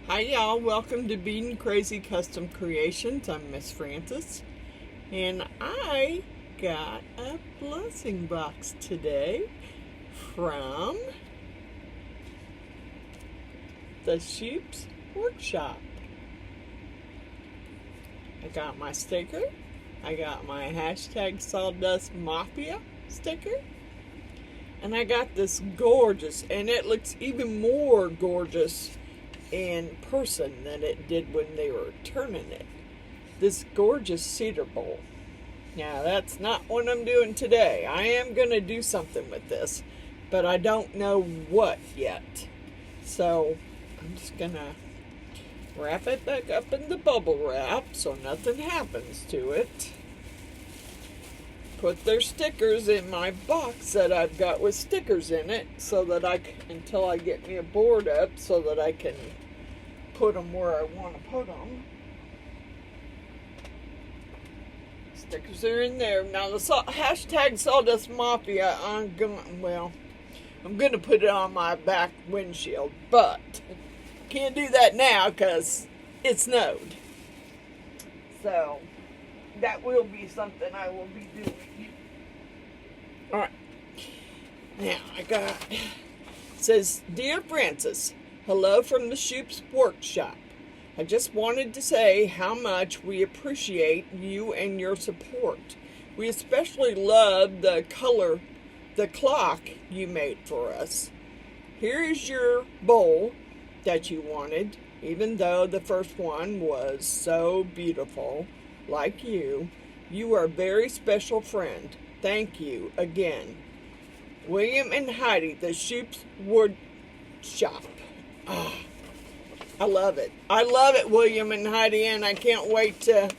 Hi y'all, welcome to Beadinkrazy Custom Creations. I'm Miss Frances, and I got a blessing box today from the Sheep's Workshop. I got my sticker, I got my hashtag Sawdust Mafia sticker, and I got this gorgeous, and it looks even more gorgeous in person than it did when they were turning it. This gorgeous cedar bowl. Now that's not what I'm doing today. I am going to do something with this, but I don't know what yet. So I'm just going to wrap it back up in the bubble wrap so nothing happens to it. Put their stickers in my box that I've got with stickers in it so that until I get me a board up so that I can put them where I want to put them. Stickers are in there. Now the hashtag Sawdust Mafia, I'm gonna put it on my back windshield, but can't do that now because it snowed. So that will be something I will be doing. Alright. Now it says, Dear Frances, hello from the Sheep's Workshop. I just wanted to say how much we appreciate you and your support. We especially love the clock you made for us. Here is your bowl that you wanted, even though the first one was so beautiful, like you. You are a very special friend. Thank you again. William and Heidi, the Sheep's Workshop. Oh, I love it. I love it, William and Heidi, and I can't wait to...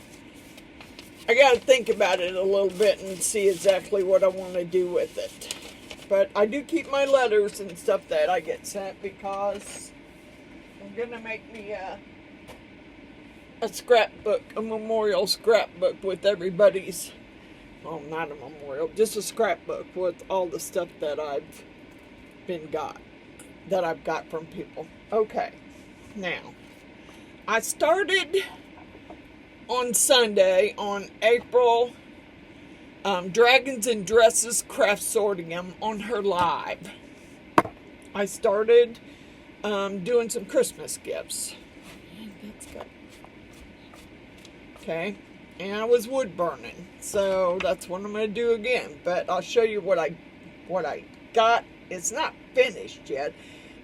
I got to think about it a little bit and see exactly what I want to do with it. But I do keep my letters and stuff that I get sent because I'm going to make me a scrapbook, a memorial scrapbook with everybody's... Well, not a memorial, just a scrapbook with all the stuff that I've got from people. Okay, now, I started on Sunday on April, Dragons and Dresses Craftsorium on her live. I started doing some Christmas gifts. That's good. Okay. And I was wood burning, so that's what I'm going to do again. But I'll show you what I got. It's not finished yet,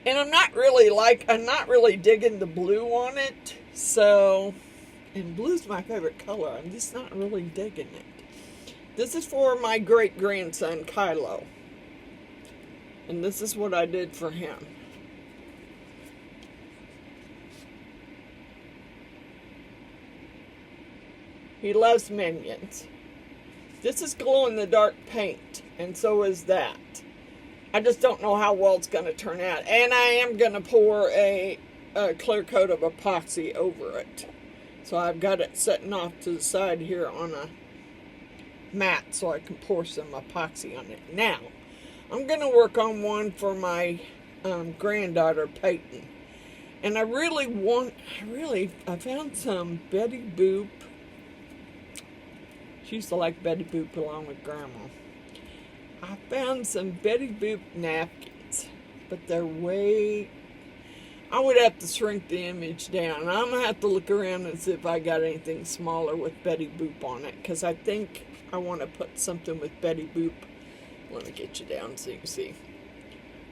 and I'm not really digging the blue on it. So, and blue's my favorite color. I'm just not really digging it. This is for my great grandson Kylo, and this is what I did for him. He loves Minions. This is glow-in-the-dark paint, and so is that. I just don't know how well it's going to turn out. And I am going to pour a clear coat of epoxy over it. So I've got it sitting off to the side here on a mat so I can pour some epoxy on it. Now, I'm going to work on one for my granddaughter, Peyton. And I found some Betty Boop. She used to like Betty Boop along with Grandma. I found some Betty Boop napkins, but they're I would have to shrink the image down. I'm going to have to look around and see if I got anything smaller with Betty Boop on it, because I think I want to put something with Betty Boop. Let me get you down so you can see.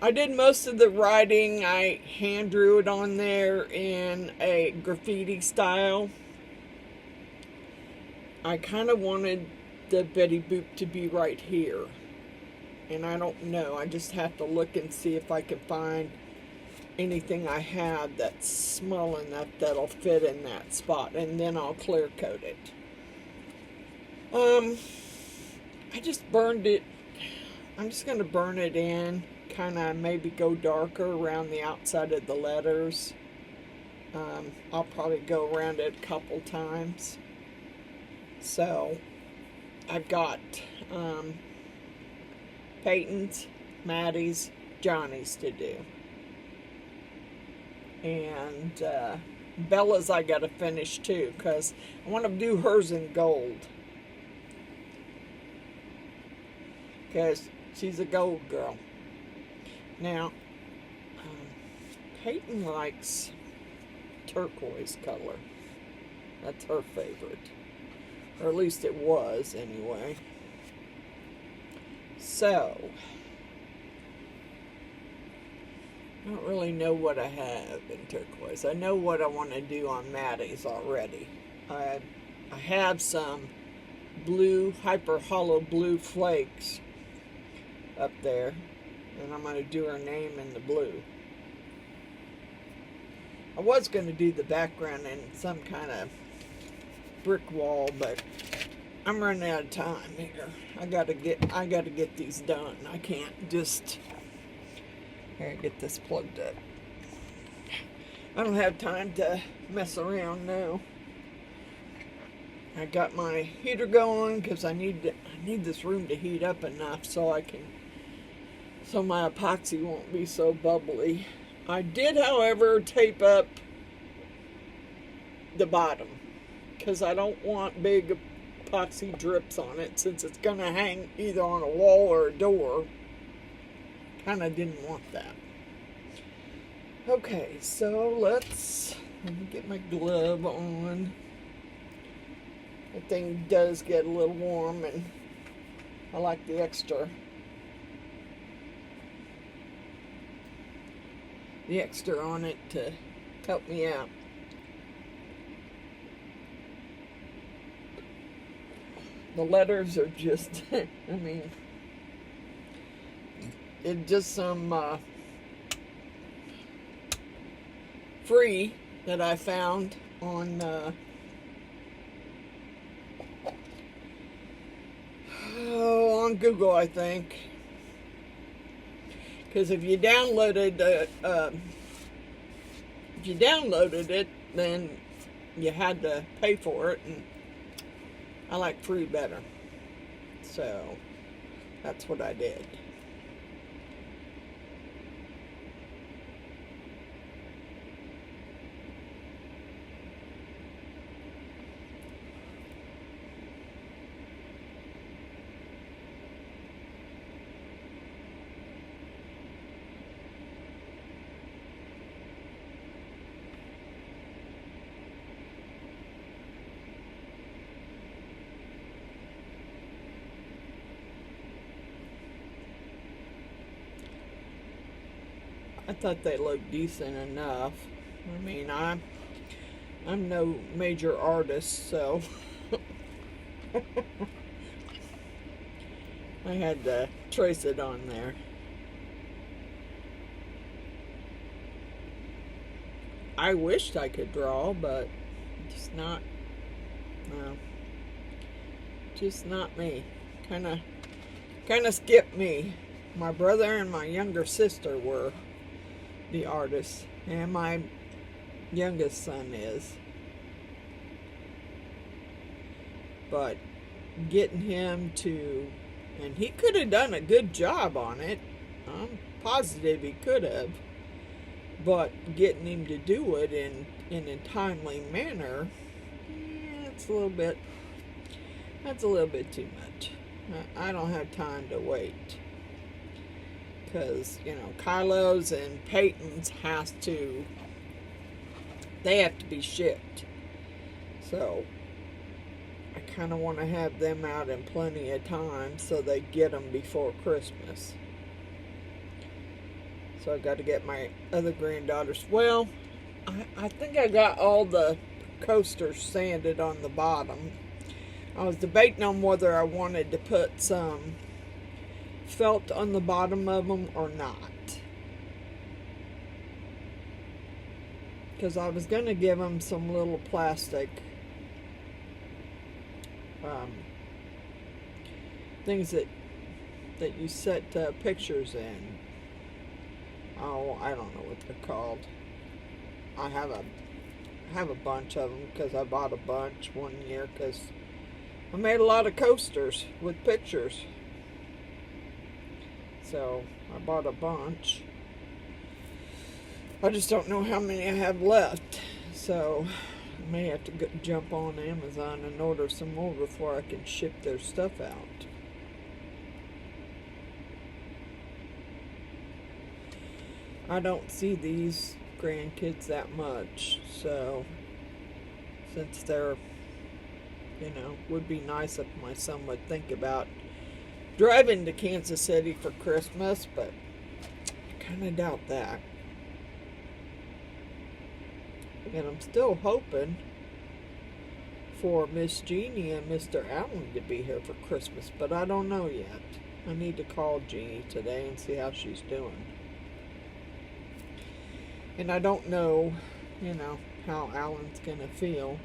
I did most of the writing. I hand drew it on there in a graffiti style. I kind of wanted the Betty Boop to be right here. And I don't know. I just have to look and see if I can find anything I have that's small enough that'll fit in that spot. And then I'll clear coat it. I just burned it. I'm just going to burn it in. Kind of maybe go darker around the outside of the letters. I'll probably go around it a couple times. So, I've got Peyton's, Maddie's, Johnny's to do. And Bella's I got to finish too, because I want to do hers in gold. Because she's a gold girl. Now, Peyton likes turquoise color. That's her favorite. Or at least it was, anyway. So, I don't really know what I have in turquoise. I know what I want to do on Maddie's already. I have some blue, hyper hollow blue flakes up there. And I'm going to do her name in the blue. I was going to do the background in some kind of brick wall, but I'm running out of time here. I gotta get these done. I can't just here, get this plugged up. I don't have time to mess around now. I got my heater going because I need this room to heat up enough so my epoxy won't be so bubbly. I did, however, tape up the bottom because I don't want big epoxy drips on it since it's going to hang either on a wall or a door. Kind of didn't want that. Okay, so let me get my glove on. The thing does get a little warm, and I like the extra on it to help me out. The letters are just, I mean, it's just some free that I found on Google, I think. Because if you downloaded it, then you had to pay for it, and I like free better. So that's what I did. I thought they looked decent enough. I mean, I'm no major artist, so I had to trace it on there. I wished I could draw, but just not, no, just not me. Kind of skipped me. My brother and my younger sister were the artists, and my youngest son is. But getting him to, and he could have done a good job on it. I'm positive he could have. But getting him to do it in a timely manner, that's a little bit too much. I don't have time to wait. Because, you know, Kylo's and Peyton's they have to be shipped. So, I kind of want to have them out in plenty of time so they get them before Christmas. So I got to get my other granddaughters. Well, I think I got all the coasters sanded on the bottom. I was debating on whether I wanted to put some felt on the bottom of them or not. Because I was going to give them some little plastic things that you set pictures in. Oh, I don't know what they're called. I have a bunch of them because I bought a bunch one year because I made a lot of coasters with pictures. So I bought a bunch. I just don't know how many I have left. So I may have to jump on Amazon and order some more before I can ship their stuff out. I don't see these grandkids that much, so since they're, you know, would be nice if my son would think about driving to Kansas City for Christmas, but I kind of doubt that. And I'm still hoping for Miss Jeannie and Mr. Allen to be here for Christmas, but I don't know yet. I need to call Jeannie today and see how she's doing. And I don't know, you know, how Alan's gonna feel.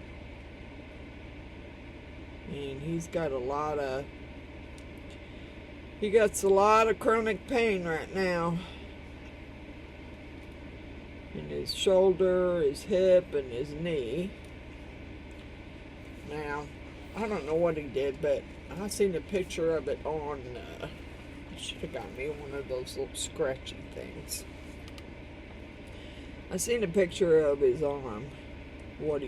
And he's got a lot of chronic pain right now. In his shoulder, his hip, and his knee. Now, I don't know what he did, but I seen a picture of it on, I should have got me one of those little scratchy things. I seen a picture of his arm, what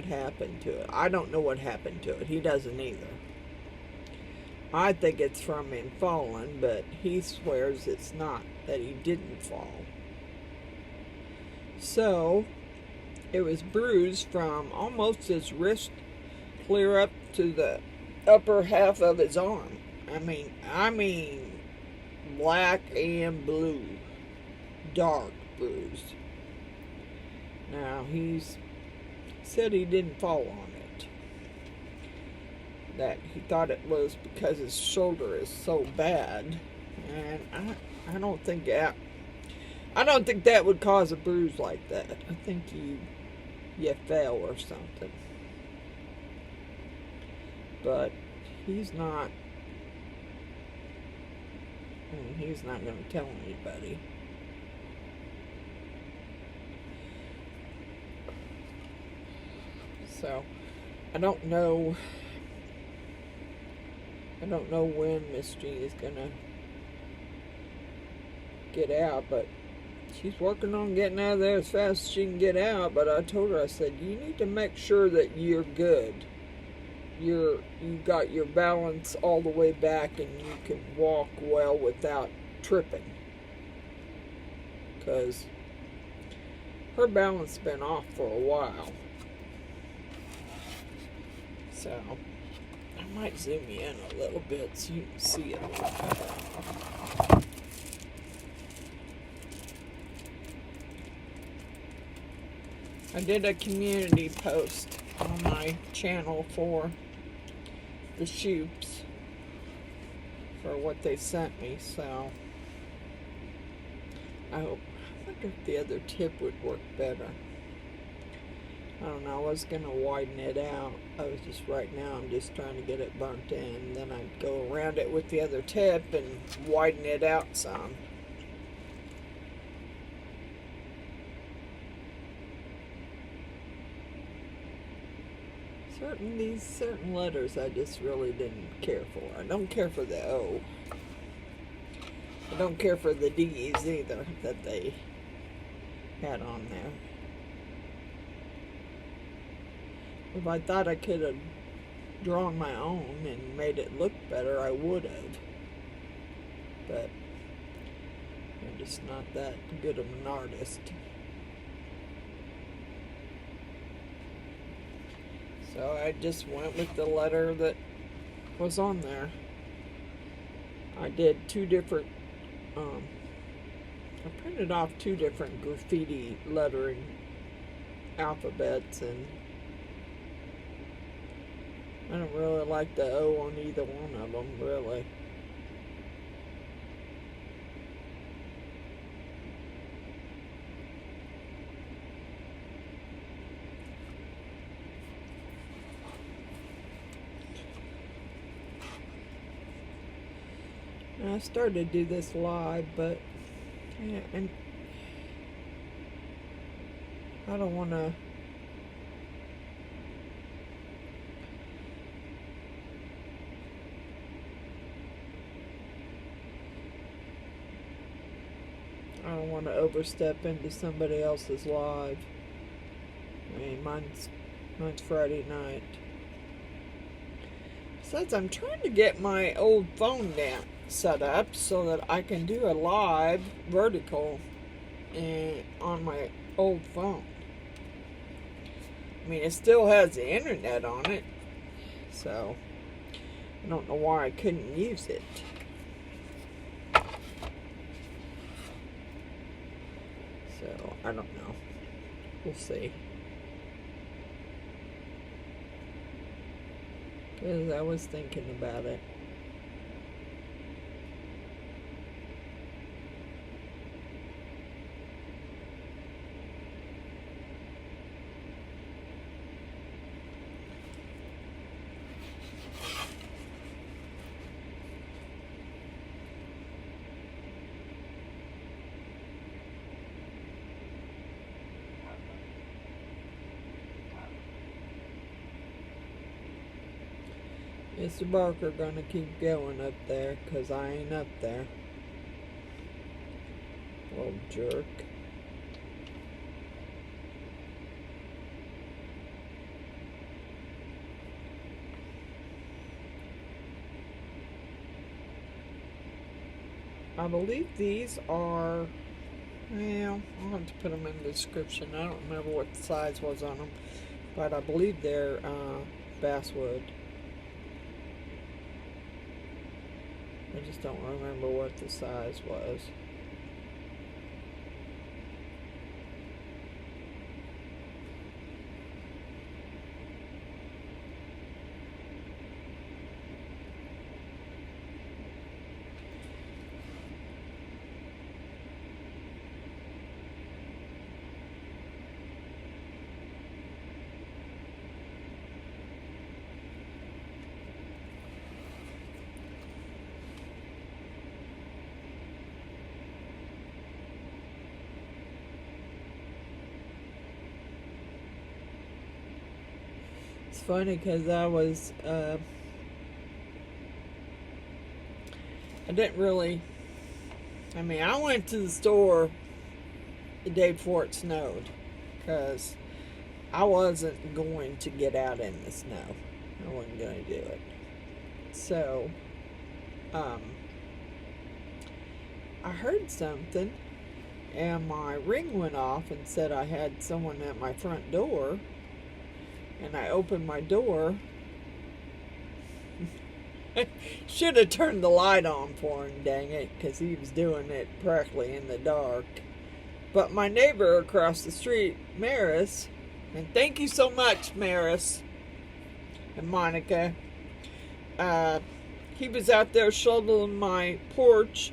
happened to it. I don't know what happened to it. He doesn't either. I think it's from him falling, but he swears it's not, that he didn't fall. So, it was bruised from almost his wrist clear up to the upper half of his arm. I mean, black and blue, dark bruised. Now, he's said he didn't fall on it. That he thought it was because his shoulder is so bad. And I don't think that would cause a bruise like that. I think you fell or something. But he's not going to tell anybody. So, I don't know when Miss Jean is going to get out, but she's working on getting out of there as fast as she can get out. But I told her, I said, you need to make sure that you're good. You got your balance all the way back and you can walk well without tripping. Because her balance has been off for a while. So, I might zoom you in a little bit so you can see it a little better. I did a community post on my channel for the shoots for what they sent me, so I wonder if the other tip would work better. I don't know, I was going to widen it out. Right now I'm just trying to get it burnt in. Then I'd go around it with the other tip and widen it out some. Certain letters I just really didn't care for. I don't care for the O. I don't care for the D's either that they had on there. If I thought I could have drawn my own and made it look better, I would have. But I'm just not that good of an artist. So I just went with the letter that was on there. I did two different, I printed off two different graffiti lettering alphabets, and I don't really like the O on either one of them, really. And I started to do this live, but yeah, and I don't want to. want to overstep into somebody else's live. I mean, mine's Friday night. Besides, I'm trying to get my old phone down set up so that I can do a live vertical on my old phone. I mean, it still has the internet on it, so I don't know why I couldn't use it. So, I don't know. We'll see. Because I was thinking about it. Mr. Barker gonna keep going up there, 'cause I ain't up there. Little jerk. I believe these are, well, I'll have to put them in the description. I don't remember what the size was on them, but I believe they're basswood. I just don't remember what the size was. It's funny because I didn't really, I mean, I went to the store the day before it snowed because I wasn't going to get out in the snow. I wasn't going to do it. So, I heard something and my ring went off and said I had someone at my front door. And I opened my door. Should have turned the light on for him, dang it, because he was doing it practically in the dark. But my neighbor across the street, Maris, and thank you so much, Maris and Monica, he was out there shoveling my porch,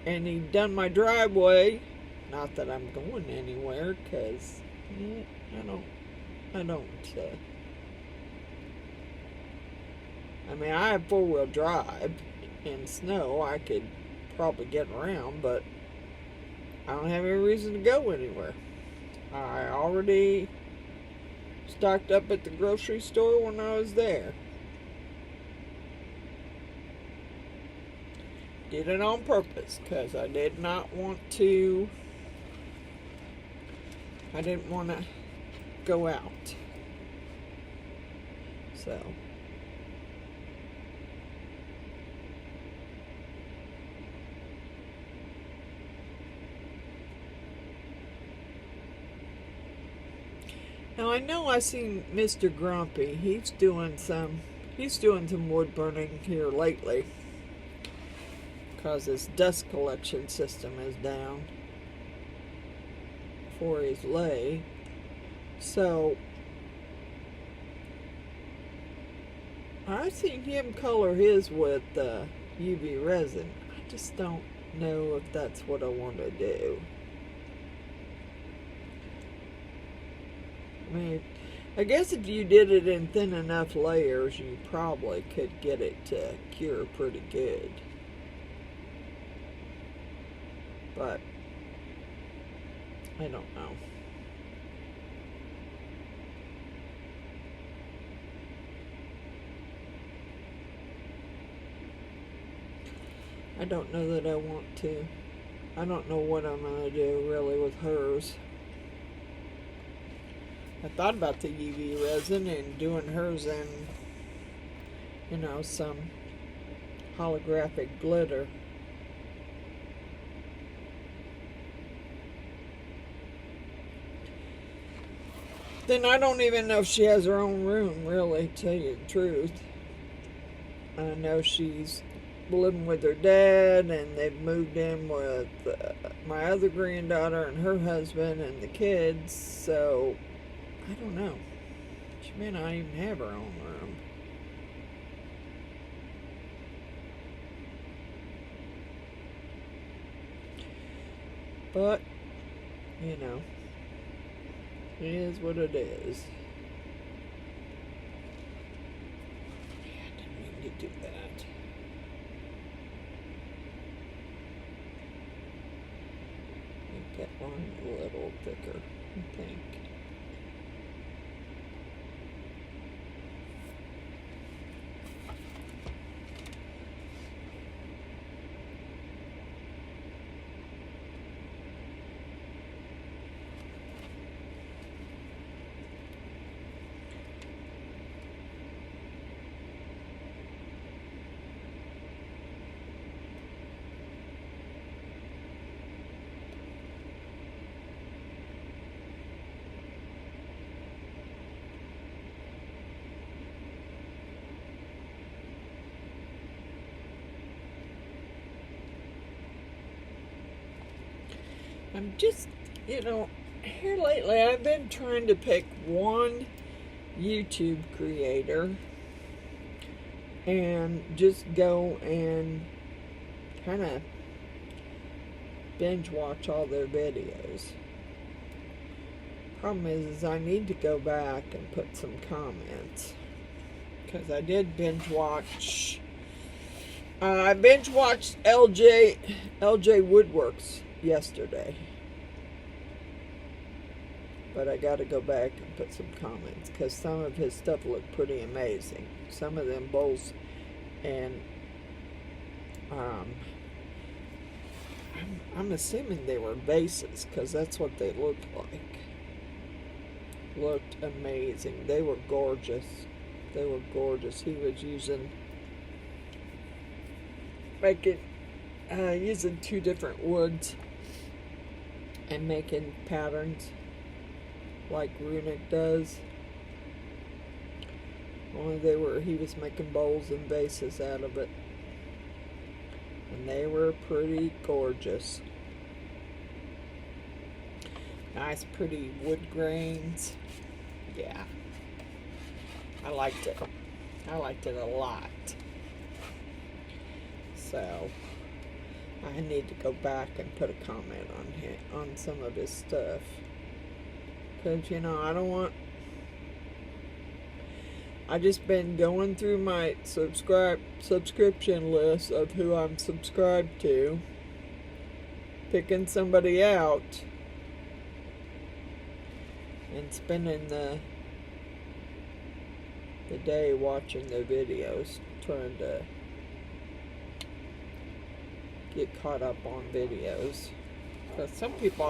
and he'd done my driveway. Not that I'm going anywhere, because I don't. I mean, I have four-wheel drive. In snow, I could probably get around, but I don't have any reason to go anywhere. I already stocked up at the grocery store when I was there. Did it on purpose, because I did not want to, I didn't want to go out. So now I know I seen Mr. Grumpy. He's doing some wood burning here lately because his dust collection system is down for his lay. So, I've seen him color his with UV resin. I just don't know if that's what I want to do. I mean, I guess if you did it in thin enough layers, you probably could get it to cure pretty good. But, I don't know. I don't know that I want to. I don't know what I'm going to do really with hers. I thought about the UV resin and doing hers in, you know, some holographic glitter. Then I don't even know if she has her own room, really, to tell you the truth. I know she's living with her dad, and they've moved in with my other granddaughter and her husband and the kids, so I don't know. She may not even have her own room. But, you know, it is what it is. Yeah, I didn't mean to do that. Make that one a little thicker, I think. I'm just, you know, here lately I've been trying to pick one YouTube creator and just go and kind of binge watch all their videos. Problem is I need to go back and put some comments, because I did binge watch. I binge watched LJ Woodworks yesterday, but I got to go back and put some comments, because some of his stuff looked pretty amazing. Some of them bowls, and I'm assuming they were vases, because that's what they looked like. Looked amazing. They were gorgeous. They were gorgeous. He was using using two different woods and making patterns like Runic does. Only he was making bowls and vases out of it, and they were pretty gorgeous. Nice pretty wood grains. Yeah, I liked it. I liked it a lot. So I need to go back and put a comment on some of his stuff, because, you know, I just been going through my subscription list of who I'm subscribed to, picking somebody out, and spending the day watching their videos, trying to get caught up on videos. Because some people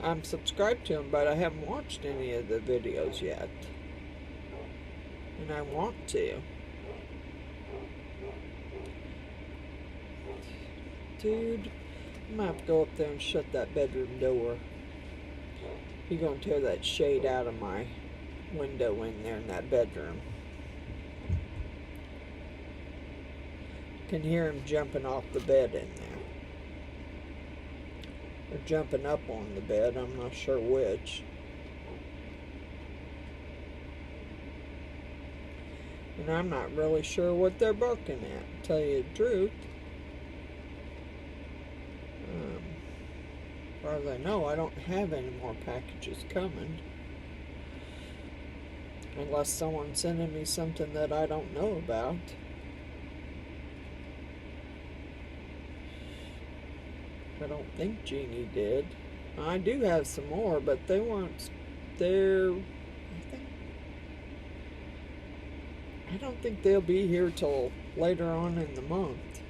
I'm subscribed to them, but I haven't watched any of the videos yet, and I want to. Dude, I'm gonna have to go up there and shut that bedroom door. You're gonna tear that shade out of my window in there in that bedroom. Can hear him jumping off the bed in there. Or jumping up on the bed, I'm not sure which. And I'm not really sure what they're barking at, to tell you the truth. As far as I know, I don't have any more packages coming. Unless someone's sending me something that I don't know about. I don't think Jeannie did. I do have some more, but they weren't there. I don't think they'll be here till later on in the month.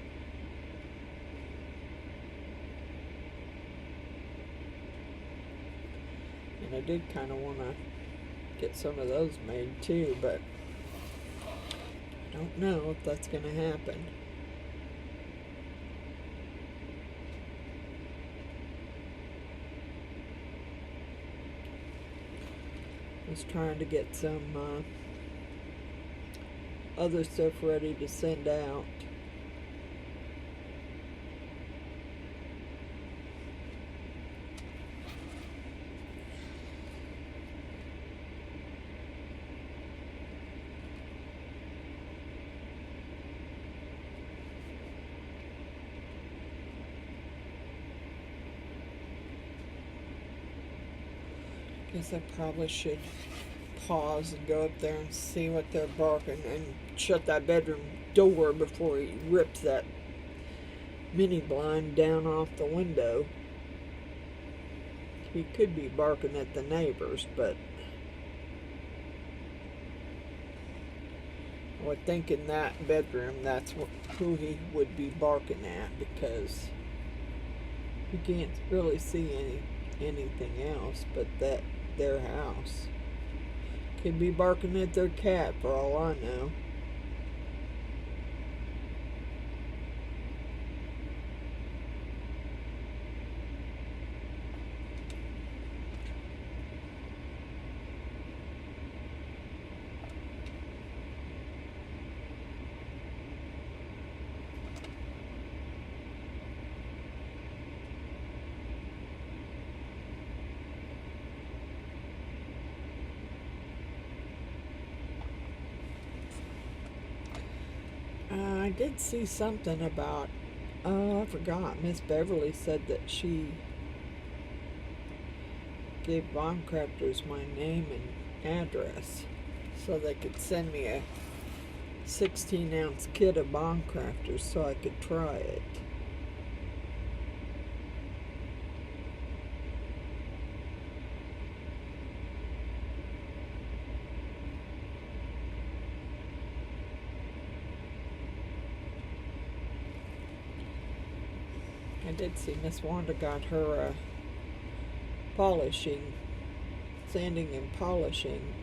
and I did kind of want to get some of those made too, but I don't know if that's going to happen. I was trying to get some other stuff ready to send out. Guess I probably should pause and go up there and see what they're barking and shut that bedroom door before he rips that mini blind down off the window. He could be barking at the neighbors, but I would think in that bedroom that's who he would be barking at, because you can't really see anything else but their house. Could be barking at their cat for all I know. I did see something about, I forgot, Miss Beverly said that she gave Beadinkrazy my name and address so they could send me a 16-ounce kit of Beadinkrazy so I could try it. I did see Miss Wanda got her polishing, sanding and polishing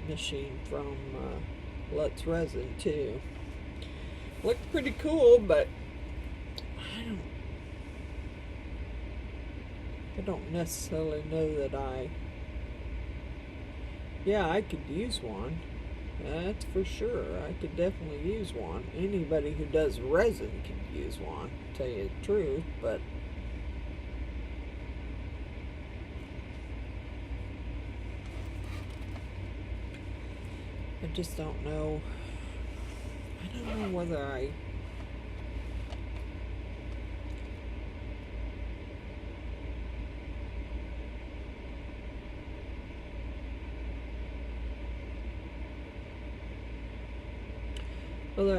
machine from Resin too. Looked pretty cool, but I don't necessarily know that I could use one. That's for sure. I could definitely use one. Anybody who does resin can use one, to tell you the truth, but I just don't know. I don't know whether I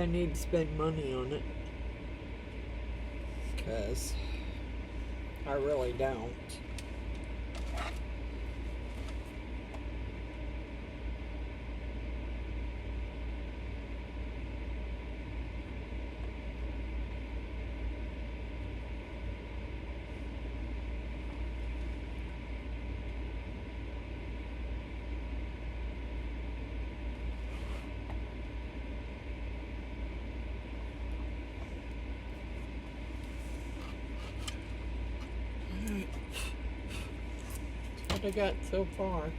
need to spend money on it, because I really don't. What I got so far.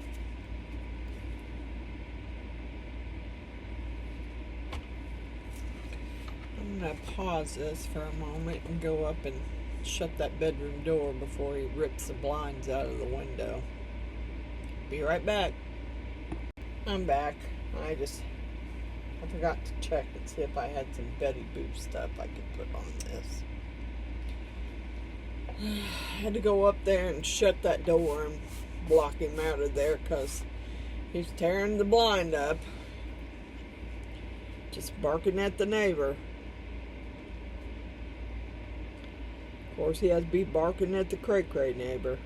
I'm going to pause this for a moment and go up and shut that bedroom door before he rips the blinds out of the window. Be right back. I'm back. I forgot to check and see if I had some Betty Boop stuff I could put on this. I had to go up there and shut that door and block him out of there because he's tearing the blind up. Just barking at the neighbor. Of course, he has to be barking at the cray-cray neighbor.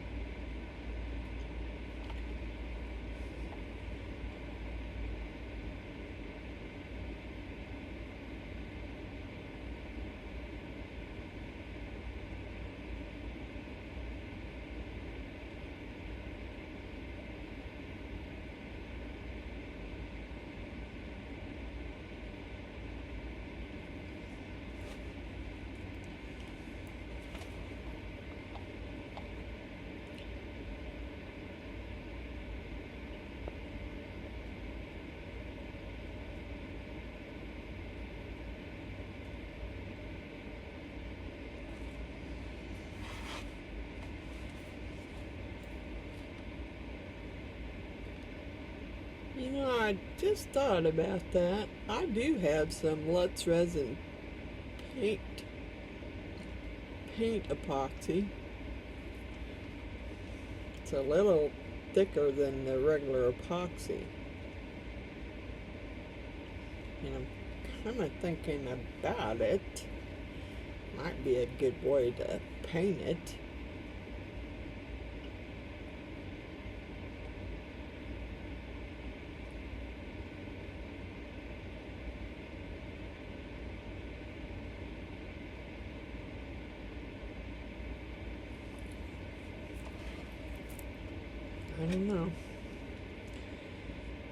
You know, I just thought about that. I do have some Lutz Resin paint epoxy. It's a little thicker than the regular epoxy. And I'm kind of thinking about it. Might be a good way to paint it. I don't know.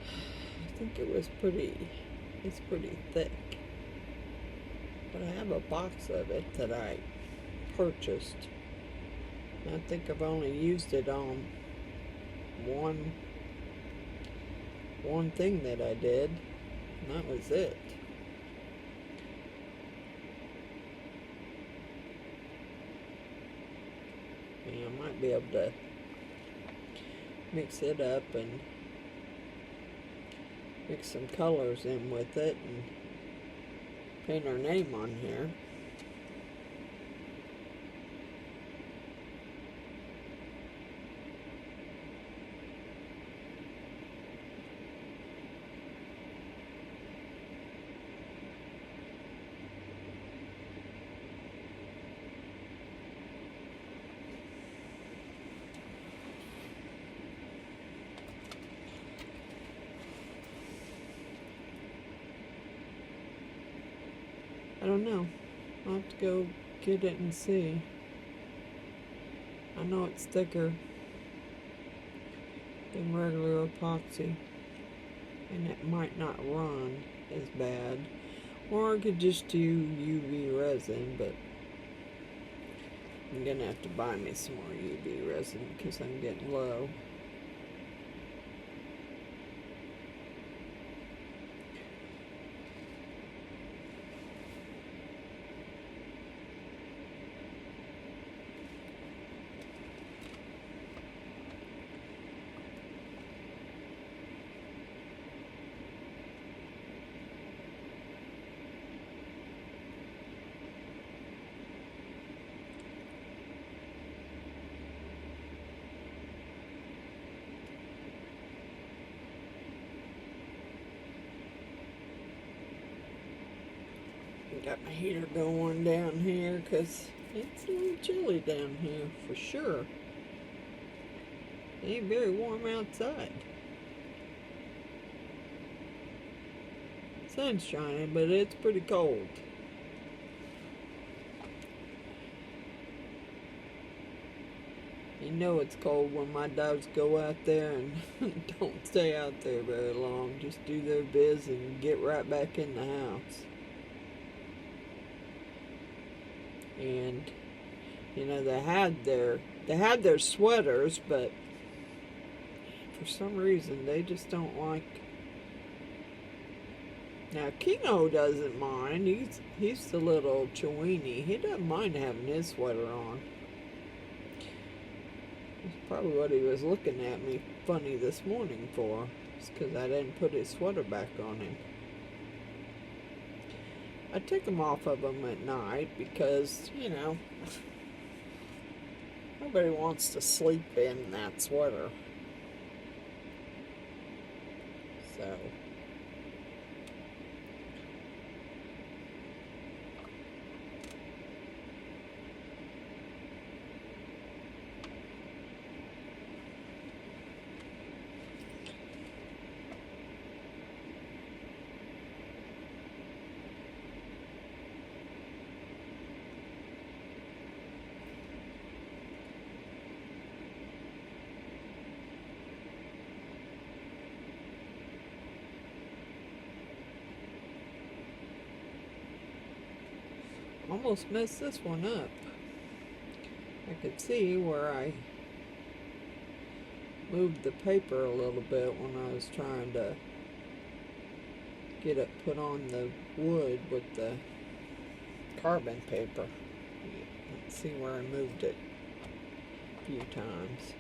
I think it's pretty thick. But I have a box of it that I purchased. I think I've only used it on one thing that I did, and that was it. And I might be able to mix it up and mix some colors in with it and paint our name on here. I don't know. I'll have to go get it and see. I know it's thicker than regular epoxy, and it might not run as bad. Or I could just do UV resin, but I'm gonna have to buy me some more UV resin because I'm getting low. Got my heater going down here because it's a little chilly down here for sure. It ain't very warm outside. Sun's shining, but it's pretty cold. You know it's cold when my dogs go out there and don't stay out there very long. Just do their biz and get right back in the house. And you know they had their sweaters, but for some reason they just don't like. Now Kino doesn't mind. He's the little Chiweenie. He doesn't mind having his sweater on. That's probably what he was looking at me funny this morning for. It's because I didn't put his sweater back on him. I took them off of him at night because, you know, nobody wants to sleep in that sweater. So, almost messed this one up. I could see where I moved the paper a little bit when I was trying to get it put on the wood with the carbon paper. Let's see where I moved it a few times.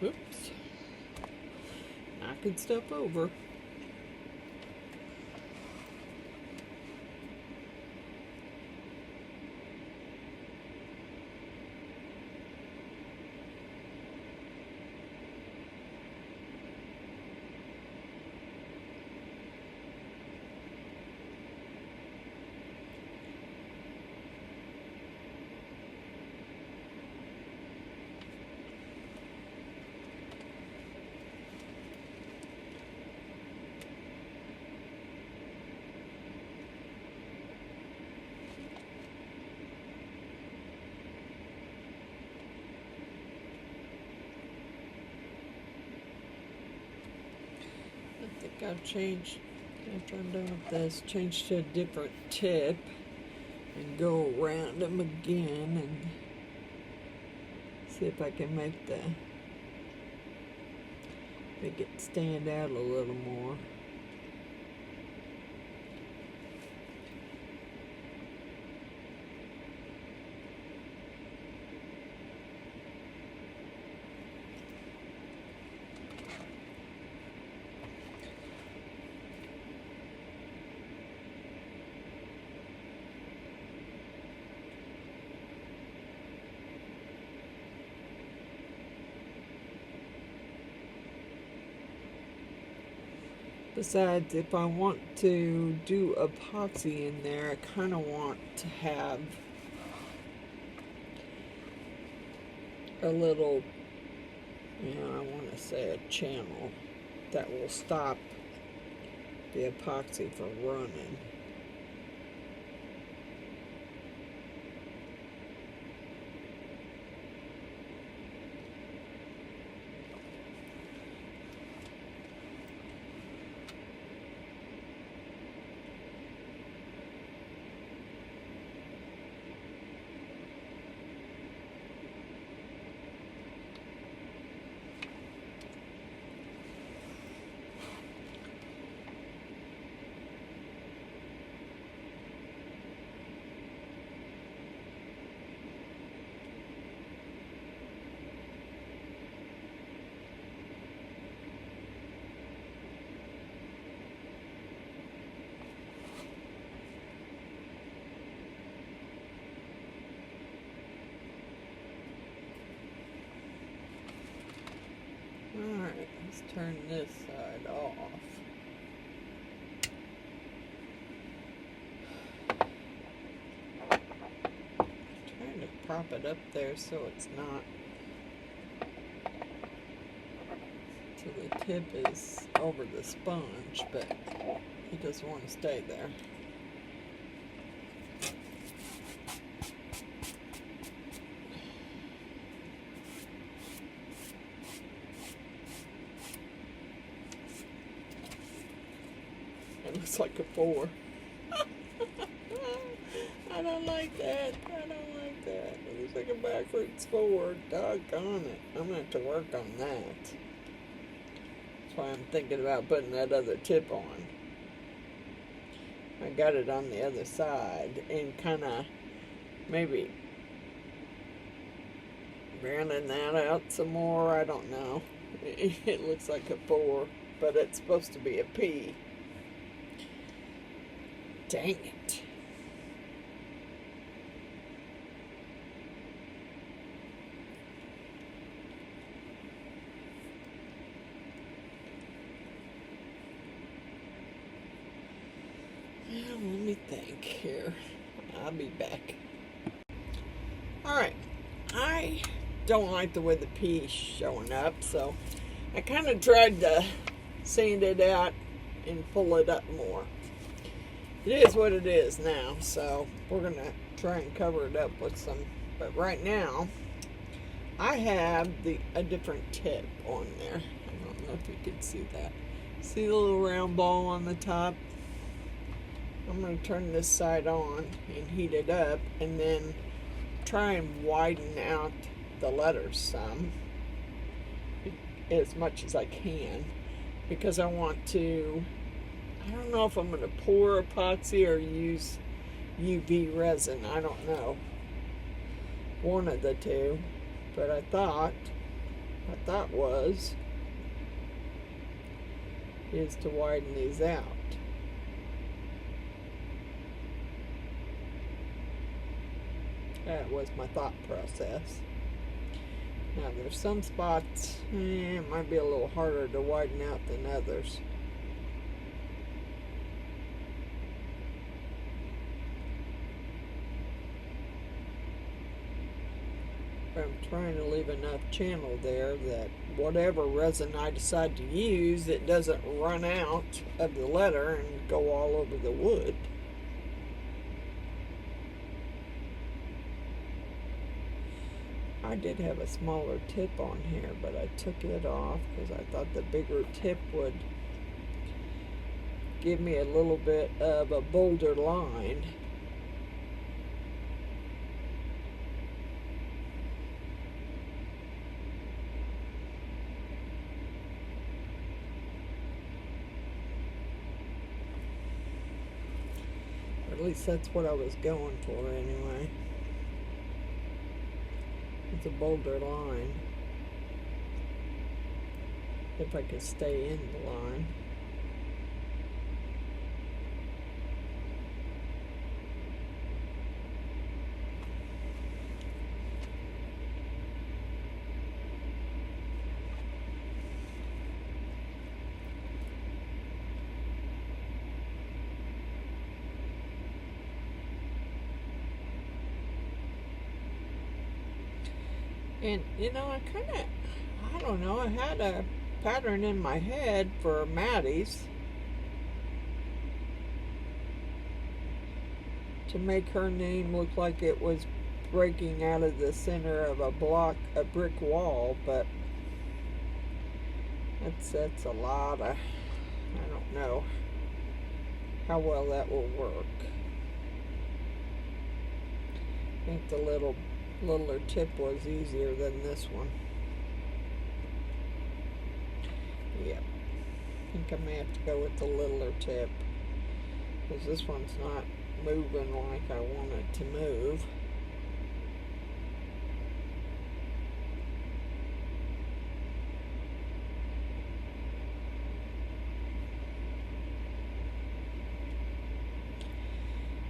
Oops. Knocking stuff over. I think I've changed, after I'm done with this, change to a different tip and go around them again and see if I can make it stand out a little more. Besides, if I want to do epoxy in there, I kind of want to have a little, I want to say a channel that will stop the epoxy from running. Alright, let's turn this side off. I'm trying to prop it up there so it's not, so the tip is over the sponge, but it doesn't want to stay there. It looks like a 4. I don't like that. I don't like that. It looks like a backwards 4. Doggone it. I'm going to have to work on that. That's why I'm thinking about putting that other tip on. I got it on the other side and kind of maybe rounding that out some more. I don't know. It looks like a 4, but it's supposed to be a P. Dang it. Well, let me think here. I'll be back. Alright. I don't like the way the P is showing up, so I kind of tried to sand it out and pull it up more. It is what it is now, so we're going to try and cover it up with some, but right now, I have a different tip on there. I don't know if you can see that. See the little round ball on the top? I'm going to turn this side on and heat it up, and then try and widen out the letters some, as much as I can, because I want to, I don't know if I'm going to pour epoxy or use UV resin. I don't know. One of the two. But I thought my thought was, is to widen these out. That was my thought process. Now there's some spots, it might be a little harder to widen out than others. I'm trying to leave enough channel there that whatever resin I decide to use, it doesn't run out of the letter and go all over the wood. I did have a smaller tip on here, but I took it off because I thought the bigger tip would give me a little bit of a bolder line. At least that's what I was going for anyway. It's a bolder line. If I could stay in the line. And, you know, I don't know, I had a pattern in my head for Maddie's to make her name look like it was breaking out of the center of a brick wall, but that's a lot of, I don't know how well that will work. I think the littler tip was easier than this one. Yep. I think I may have to go with the littler tip because this one's not moving like I want it to move.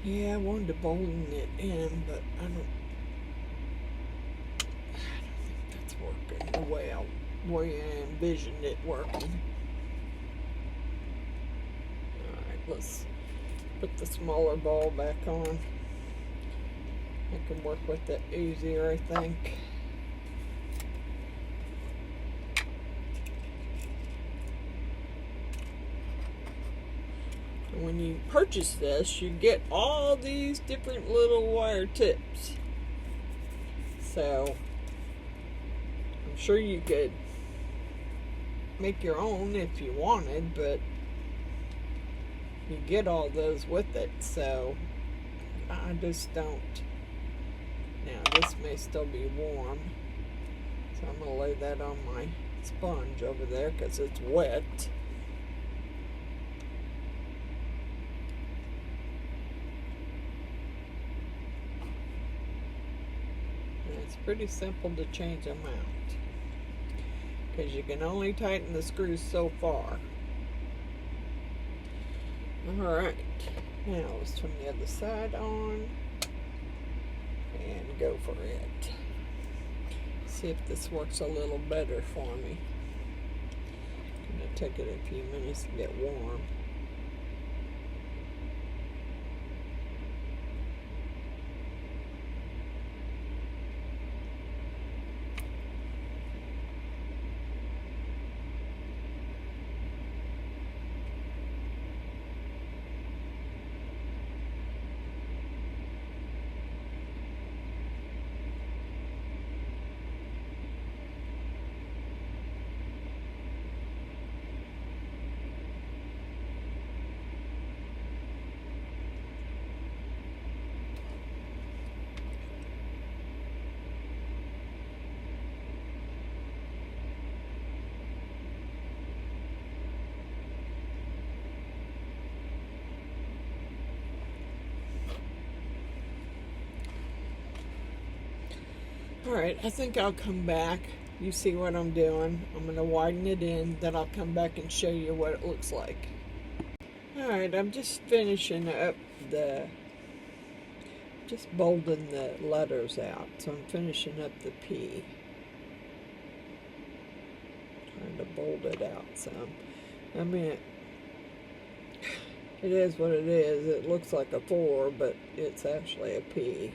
Yeah, I wanted to bolden it in, but I don't think that's working the way I envisioned it working. Alright, let's put the smaller ball back on. I can work with it easier, I think. When you purchase this, you get all these different little wire tips. So, I'm sure you could make your own if you wanted, but you get all those with it, so I just don't. Now, this may still be warm, so I'm going to lay that on my sponge over there because it's wet. It's pretty simple to change them out because you can only tighten the screws so far. Alright, now let's turn the other side on and go for it. See if this works a little better for me. It's going to take it a few minutes to get warm. Alright, I think I'll come back you see what I'm doing. I'm going to widen it in, then I'll come back and show you what it looks like. Alright, I'm just finishing up just bolding the letters out. So I'm finishing up the P. Trying to bold it out some. I mean, it is what it is. It looks like a 4, but it's actually a P.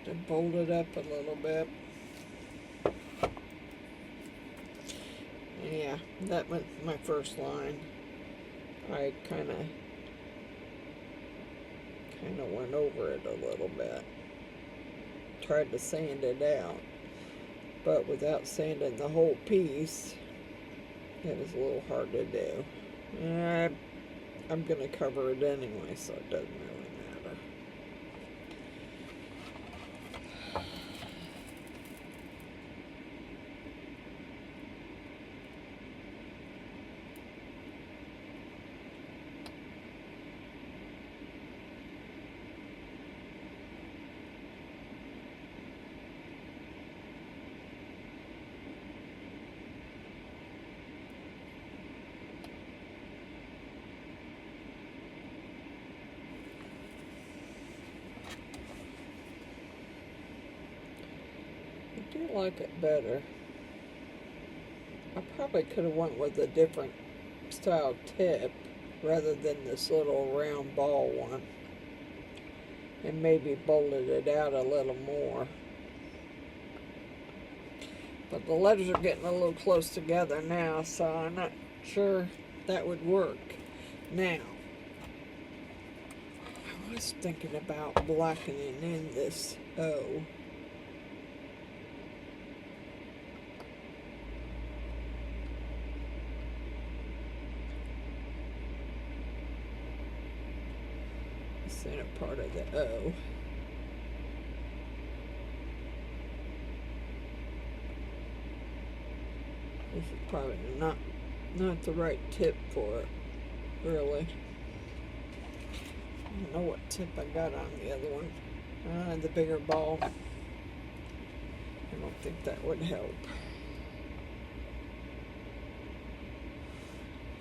To bold it up a little bit. Yeah, that was my first line. I kind of went over it a little bit. Tried to sand it out, but without sanding the whole piece, it was a little hard to do. I'm going to cover it anyway, so it doesn't really matter. I do like it better. I probably could have went with a different style tip rather than this little round ball one, and maybe bolted it out a little more. But the letters are getting a little close together now, so I'm not sure that would work. Now, I was thinking about blackening in this O. Center part of the O. This is probably not the right tip for it, really. I don't know what tip I got on the other one. The bigger ball. I don't think that would help.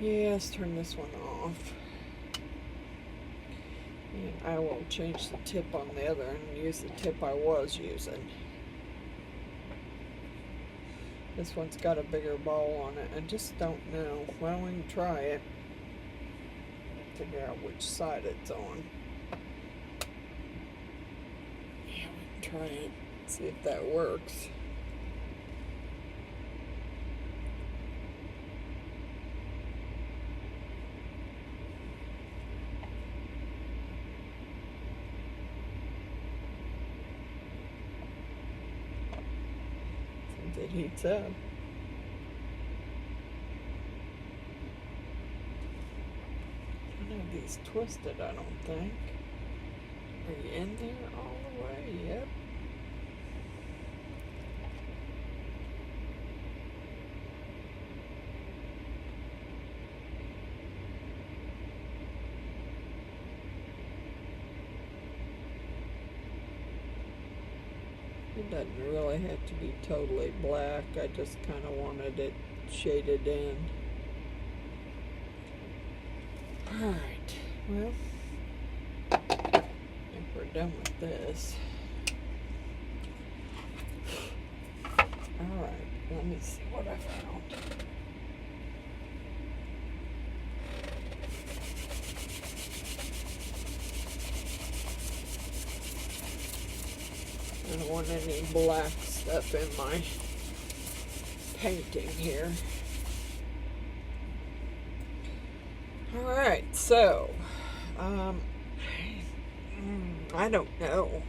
Yeah, let's turn this one off. And I will change the tip on the other and use the tip I was using. This one's got a bigger ball on it. I just don't know. Well, we can try it. Figure out which side it's on. Yeah, we can try it. See if that works. It heats up. I don't have these twisted, I don't think. Are you in there all the way? Yep. It doesn't really have to be totally black. I just kind of wanted it shaded in. Alright, well, I think we're done with this. Alright, let me see what I found. I don't want any black stuff in my painting here. Alright, so, I don't know.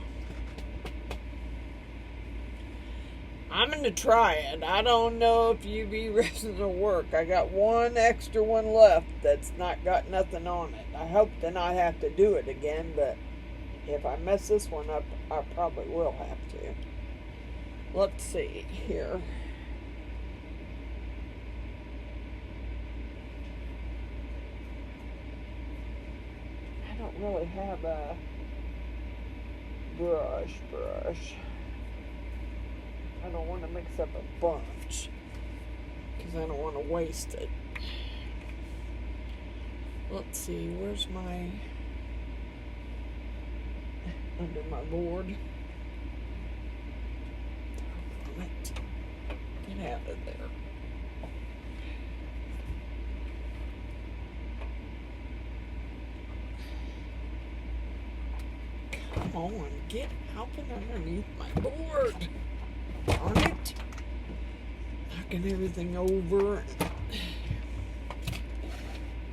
I'm going to try it. I don't know if UV resin will work. I got one extra one left that's not got nothing on it. I hope to not have to do it again, but if I mess this one up, I probably will have to. Let's see here. don't really have a brush. I don't want to mix up a bunch because I don't want to waste it. Let's see, where's my, under my board. Darn it. Get out of there. Come on, get out from underneath my board. Darn it. Knocking everything over.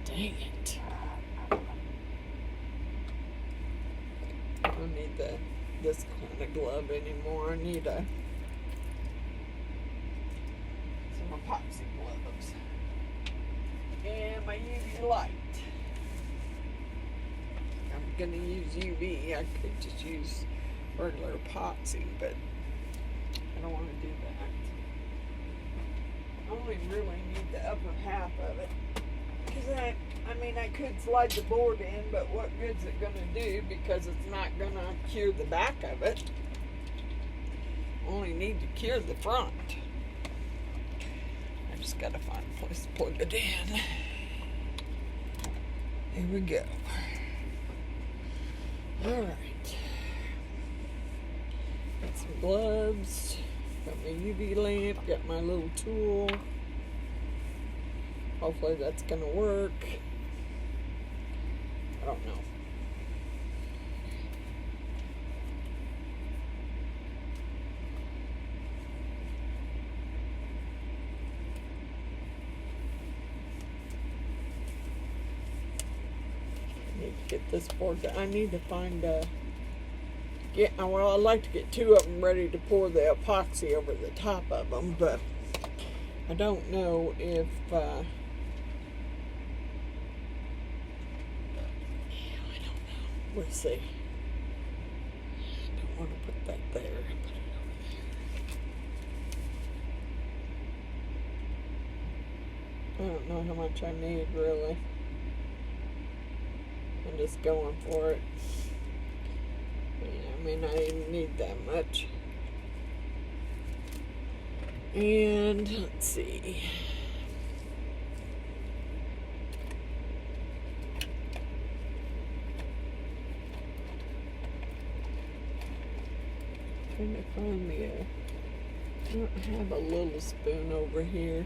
Dang it. I don't need this kind of glove anymore. I need some epoxy gloves. And my UV light. I'm going to use UV. I could just use regular epoxy, but I don't want to do that. I only really need the upper half of it. Because I mean, I could slide the board in, but what good's it going to do? Because it's not going to cure the back of it. Only need to cure the front. I just got to find a place to plug it in. Here we go. Alright. Got some gloves. Got my UV lamp. Got my little tool. Hopefully that's going to work. I don't know. I need to get this board done. I need to find well, I'd like to get two of them ready to pour the epoxy over the top of them, but I don't know if I don't know. We'll see. I don't want to put that there. Put it over there. I don't know how much I need, really. I'm just going for it. I mean, I didn't need that much. And let's see. Trying to find me I don't have a little spoon over here.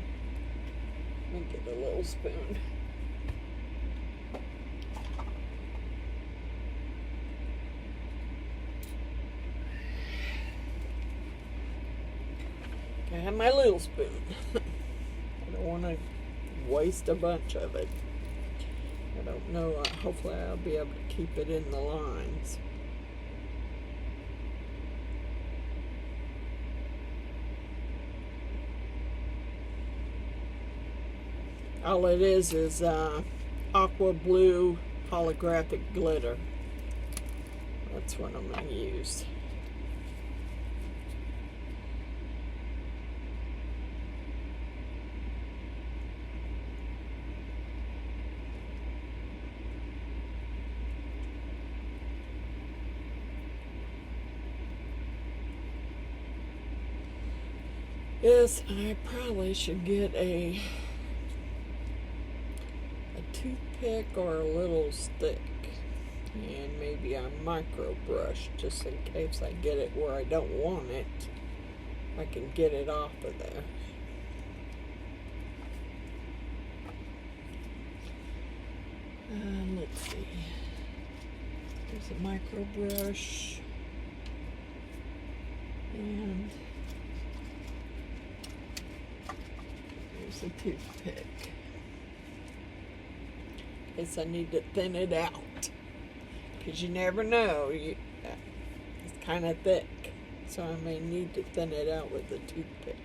Let me get a little spoon. I have my little spoon. I don't want to waste a bunch of it. I don't know. Hopefully I'll be able to keep it in the lines. All it is aqua blue holographic glitter. That's what I'm going to use. Yes, I probably should get a toothpick or a little stick and maybe a micro brush just in case I get it where I don't want it. I can get it off of there. Let's see. There's a micro brush and a toothpick. In case I need to thin it out, because you never know. It's kind of thick, so I may need to thin it out with a toothpick.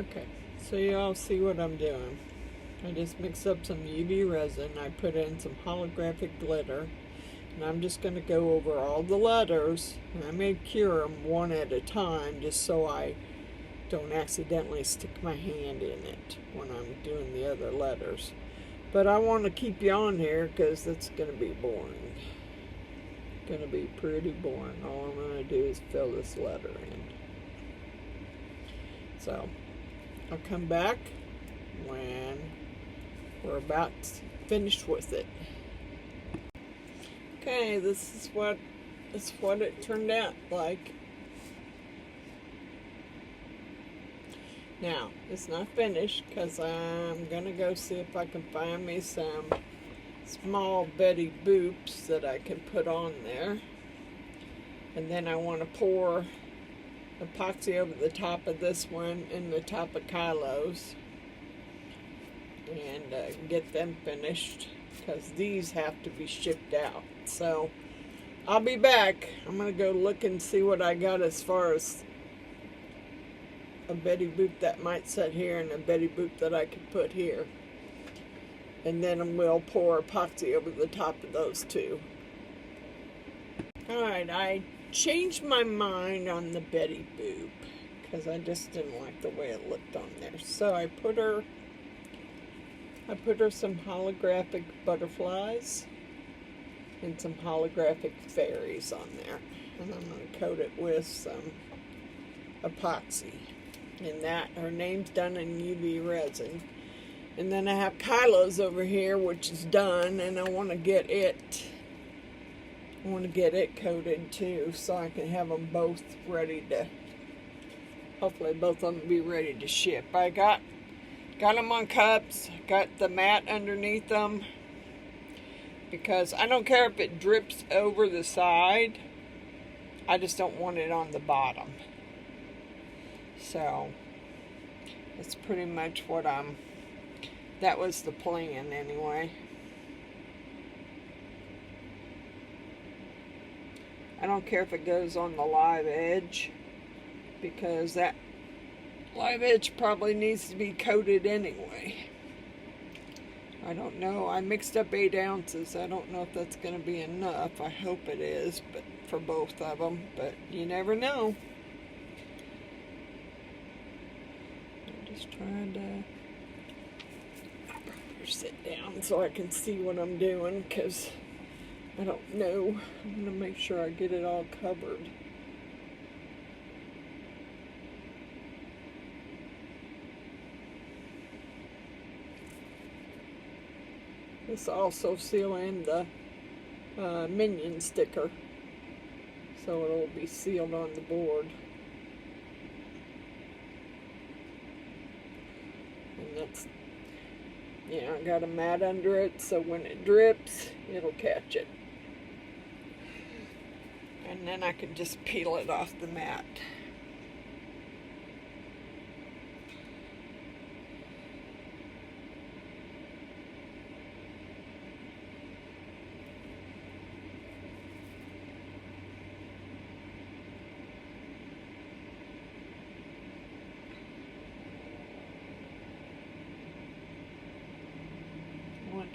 Okay, so you all see what I'm doing. I just mixed up some UV resin. I put in some holographic glitter. And I'm just going to go over all the letters. And I may cure them one at a time just so I don't accidentally stick my hand in it when I'm doing the other letters. But I want to keep you on here because that's going to be boring. Going to be pretty boring. All I'm going to do is fill this letter in. So I'll come back when we're about finished with it. Okay, this is what it turned out like. Now, it's not finished because I'm going to go see if I can find me some small Betty Boops that I can put on there. And then I want to pour epoxy over the top of this one and the top of Kylo's. And get them finished because these have to be shipped out. So, I'll be back. I'm going to go look and see what I got as far as a Betty Boop that might sit here and a Betty Boop that I could put here. And then we'll pour epoxy over the top of those two. Alright, I changed my mind on the Betty Boop because I just didn't like the way it looked on there. So I put her some holographic butterflies and some holographic fairies on there. And I'm going to coat it with some epoxy. And that, her name's done in UV resin. And then I have Kylo's over here, which is done, and I want to get it coated too, so I can have them both ready to, hopefully both of them be ready to ship. I got them on cups, got the mat underneath them, because I don't care if it drips over the side, I just don't want it on the bottom. So, that's pretty much what that was the plan anyway. I don't care if it goes on the live edge, because that live edge probably needs to be coated anyway. I don't know. I mixed up 8 ounces. I don't know if that's going to be enough. I hope it is, but for both of them. But you never know. I'm just trying to sit down so I can see what I'm doing, because I don't know. I'm going to make sure I get it all covered. This also seal in the minion sticker, so it'll be sealed on the board. And that's, yeah, I got a mat under it, so when it drips, it'll catch it. And then I can just peel it off the mat.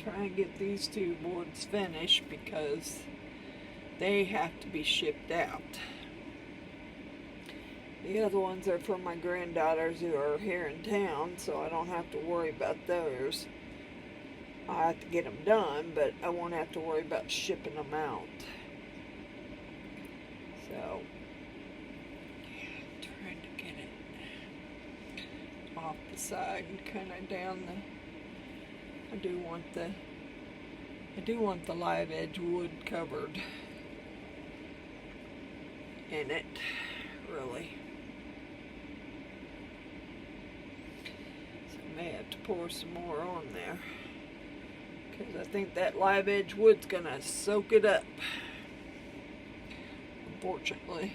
Try and get these 2 boards finished because they have to be shipped out. The other ones are for my granddaughters who are here in town, so I don't have to worry about those. I have to get them done, but I won't have to worry about shipping them out. So, yeah, I'm trying to get it off the side and kind of down the. I do want the live edge wood covered in it, really. So I may have to pour some more on there, because I think that live edge wood's gonna soak it up, unfortunately.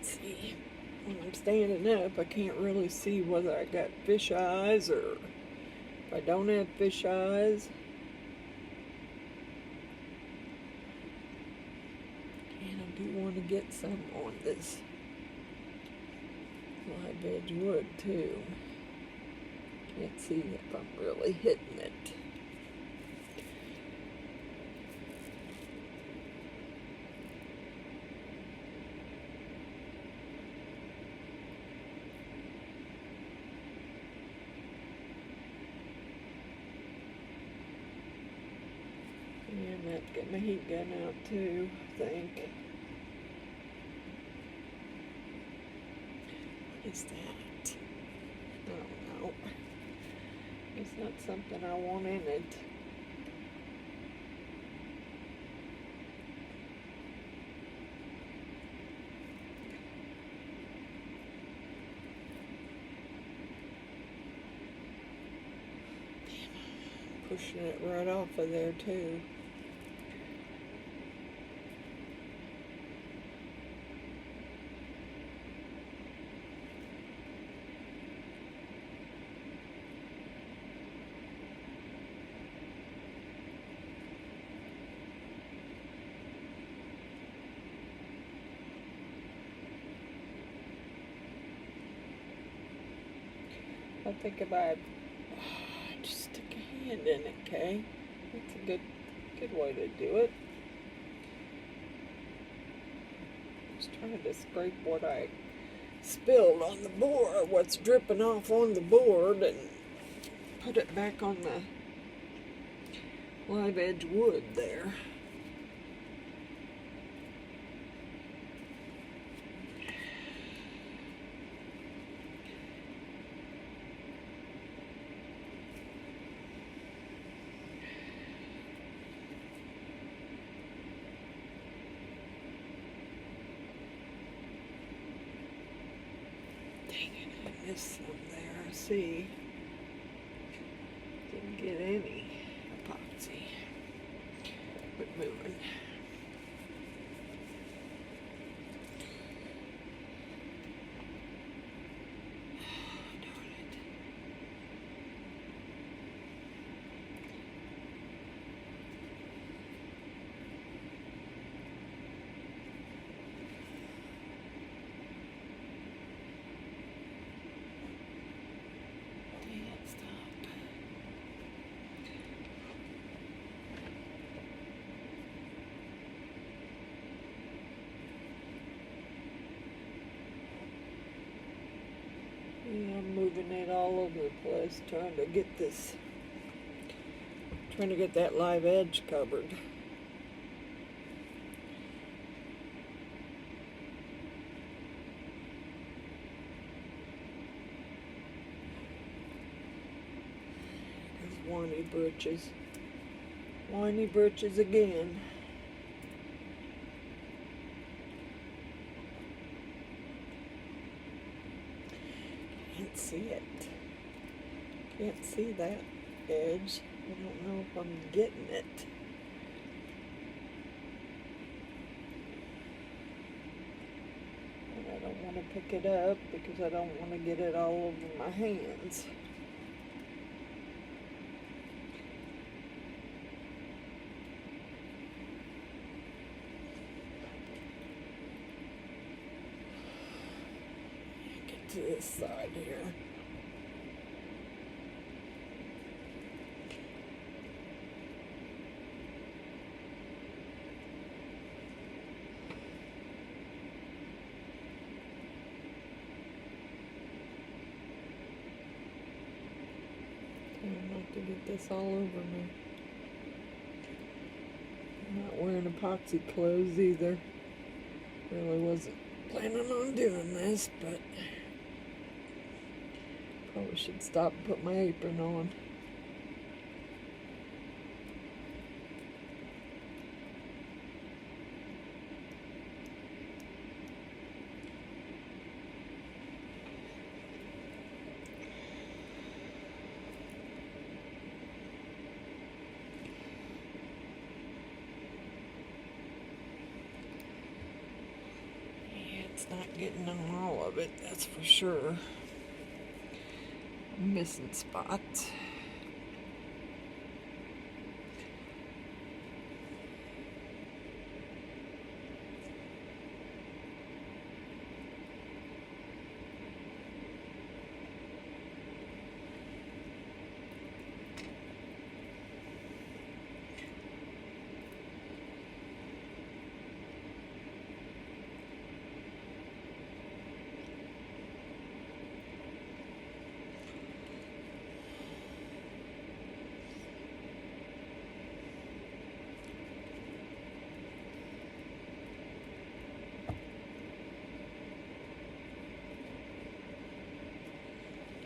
See when I'm standing up, I can't really see whether I got fish eyes or if I don't have fish eyes. And I do want to get some on this live edge wood too. Can't see if I'm really hitting it. And that's got my heat gun out too, I think. What is that? I don't know. It's not something I want in it. Pushing it right off of there too. I think if I just stick a hand in it, okay? That's a good way to do it. Just trying to scrape what I spilled on the board, what's dripping off on the board, and put it back on the live edge wood there. There's some there, see. Didn't get any epoxy. Quit moving. Darn it. Yeah, I'm moving it all over the place, trying to get that live edge covered. There's whiny britches. Whiny britches again. Can't see it. Can't see that edge. I don't know if I'm getting it. And I don't want to pick it up because I don't want to get it all over my hands. Get to this side here. Not to get this all over me. I'm not wearing epoxy clothes either. Really wasn't planning on doing this, but probably should stop and put my apron on. It's not getting on all of it, that's for sure. I'm missing spots.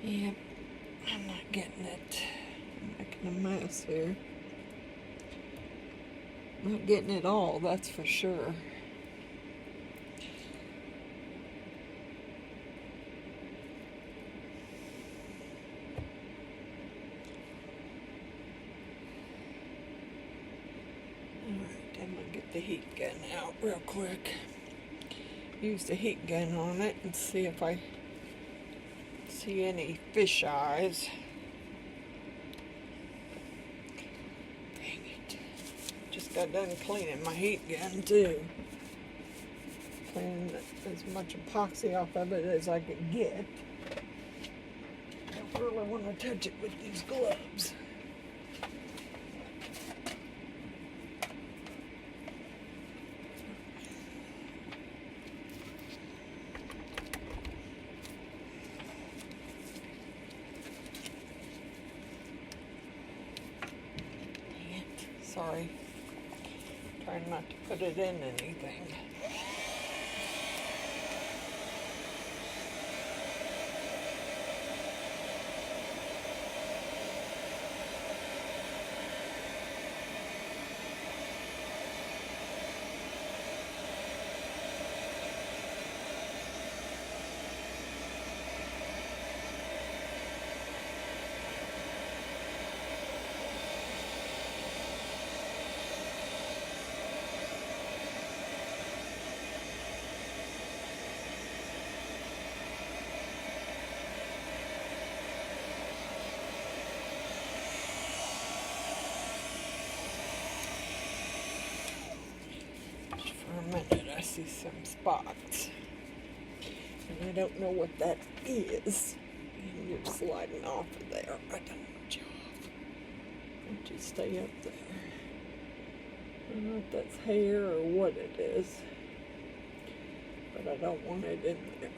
Yep, I'm not getting it. I'm making a mess here. Not getting it all, that's for sure. Alright, I'm gonna get the heat gun out real quick. Use the heat gun on it and see if I see any fish eyes. Dang it. Just got done cleaning my heat gun too. Cleaning as much epoxy off of it as I could get. I don't really want to touch it with these gloves. Sorry. Trying not to put it in anything. For a minute, I see some spots, and I don't know what that is. And you're sliding off of there. I don't want you off. Don't you stay up there. I don't know if that's hair or what it is, but I don't want it in there.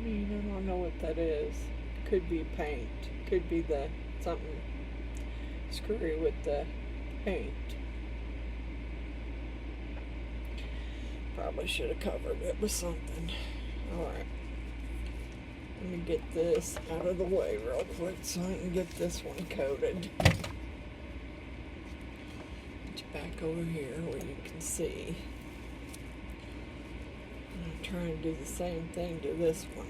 I don't know what that is. Could be paint. Could be the something screwy with the paint. Probably should have covered it with something. Alright. Let me get this out of the way real quick so I can get this one coated. Get you back over here where you can see. I'm trying to do the same thing to this one.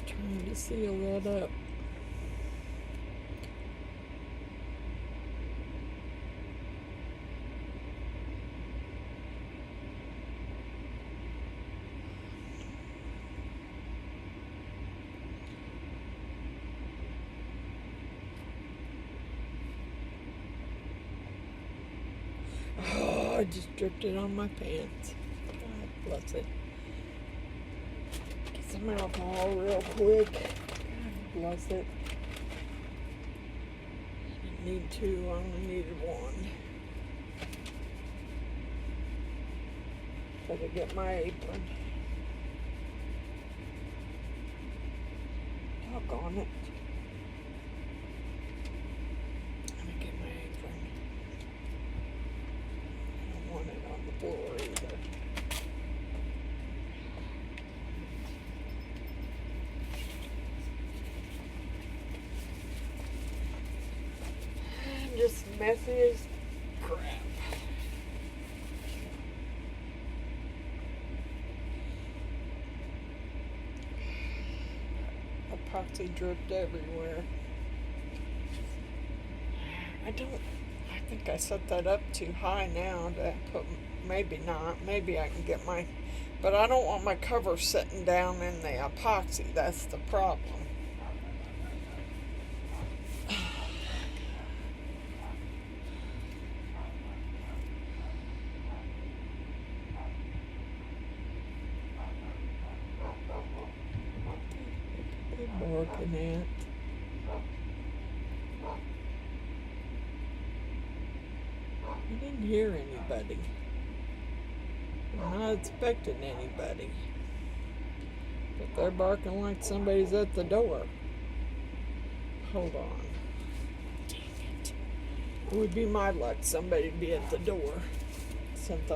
Trying to seal that up. I just dripped it on my pants. God bless it. Get some alcohol real quick. God bless it. I didn't need two, I only needed one. Gotta get my apron. Doggone it. Let me get my apron. I don't want it on the floor either. I'm just messy as crap. Epoxy dripped everywhere. I think I set that up too high now to put, maybe not, maybe I can get my, but I don't want my cover sitting down in the epoxy, that's the problem. Working at. I didn't hear anybody. I'm not expecting anybody. But they're barking like somebody's at the door. Hold on. Dang it. It would be my luck somebody'd be at the door. Since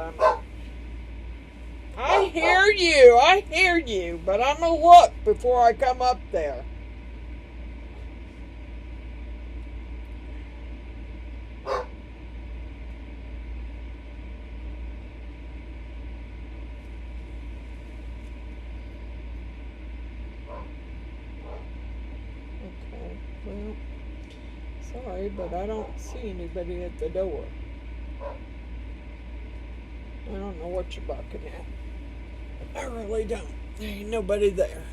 I hear you, but I'm gonna look before I come up there. Okay, well, sorry, but I don't see anybody at the door. I don't know what you're barking at. I really don't. There ain't nobody there.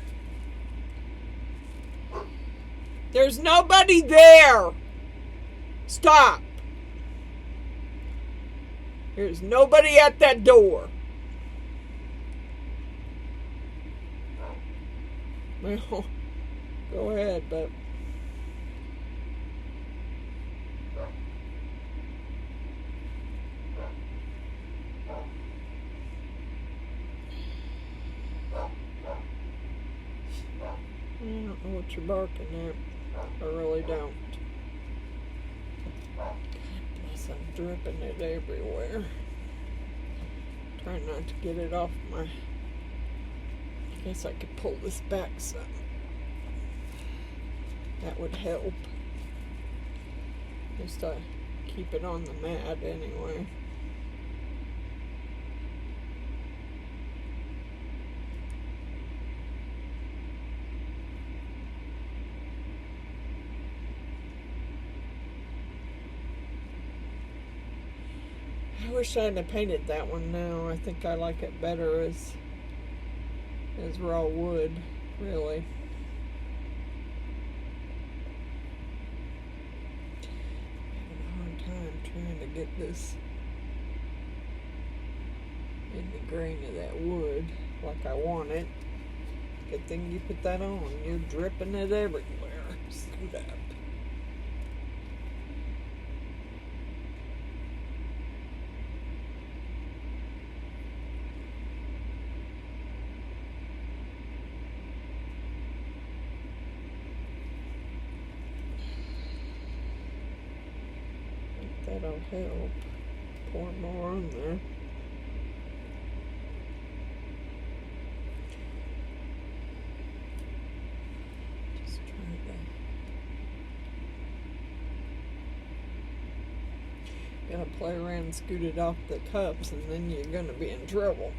There's nobody there. Stop. There's nobody at that door. Well, go ahead, but I don't know what you're barking at. I really don't. Plus, I'm dripping it everywhere. Trying not to get it off my. I guess I could pull this back some. That would help. Just to keep it on the mat anyway. I wish I hadn't painted that one now. I think I like it better as raw wood, really. Having a hard time trying to get this in the grain of that wood like I want it. Good thing you put that on. You're dripping it everywhere. Scoot up. That'll help. Pour more on there. Just try to. Gotta play around and scoot it off the cups, and then you're gonna be in trouble.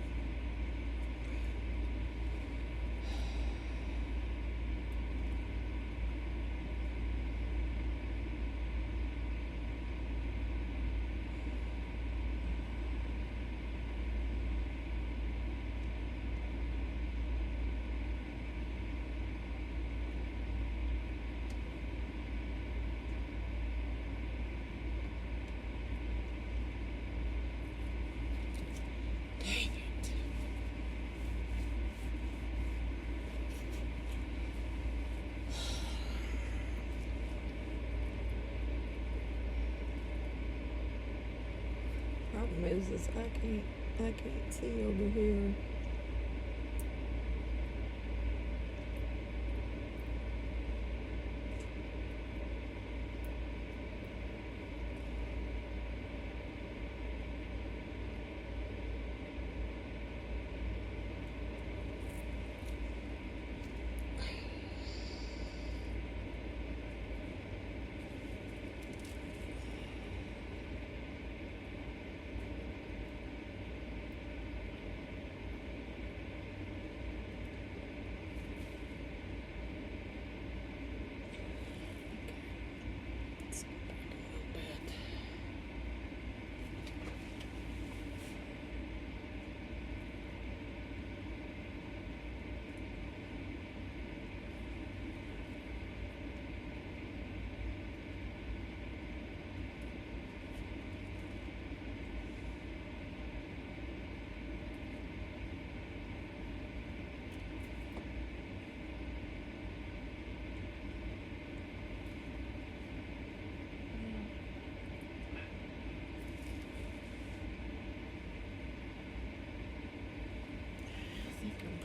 problem is I can't see over here.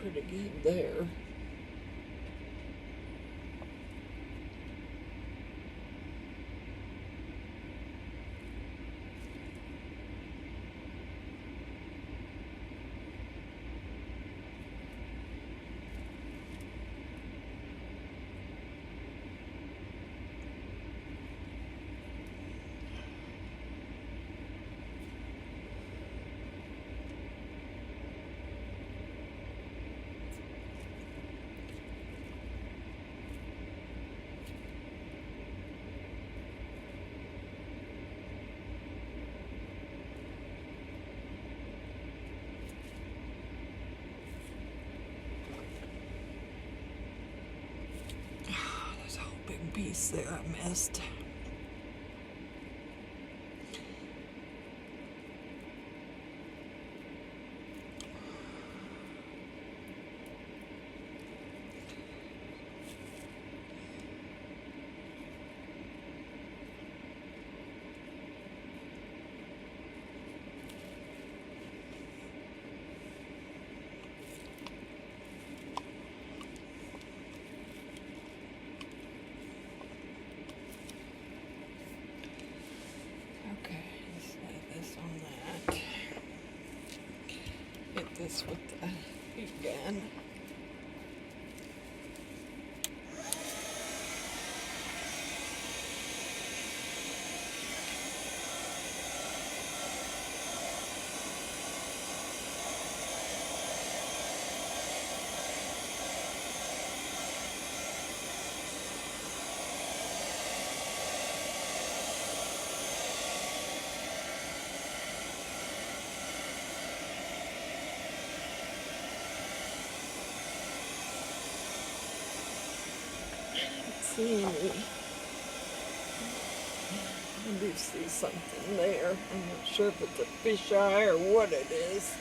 Pretty good there. Piece there I missed. This with the heat gun. I do see something there. I'm not sure if it's a fisheye or what it is.